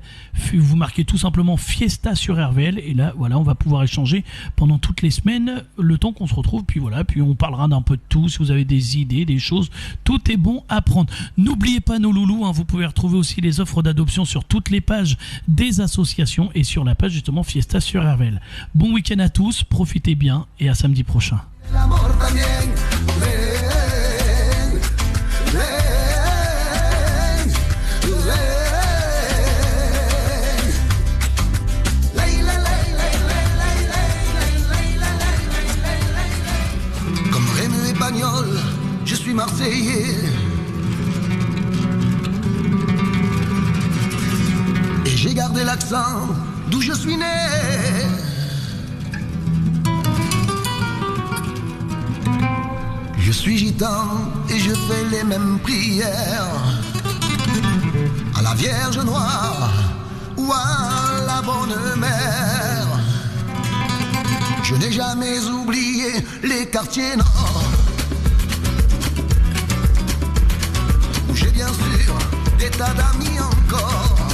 Vous marquez tout simplement Fiesta sur RVL et là, voilà, on va pouvoir échanger pendant toutes les semaines, le temps qu'on se retrouve. Puis voilà, puis on parlera d'un peu de tout. Si vous avez des idées, des choses, tout est bon à prendre. N'oubliez pas nos loulous, vous pouvez retrouver aussi les offres d'adoption sur toutes les pages des associations et sur la page justement Fiesta sur RVL. Bon week-end à tous, profitez bien et à samedi prochain. Comme Rému espagnol, je suis marseillais. Et j'ai gardé l'accent d'où je suis né. Je suis gitan et je fais les mêmes prières à la Vierge Noire ou à la Bonne Mère. Je n'ai jamais oublié les quartiers nord où j'ai bien sûr des vendetta dammi ancora.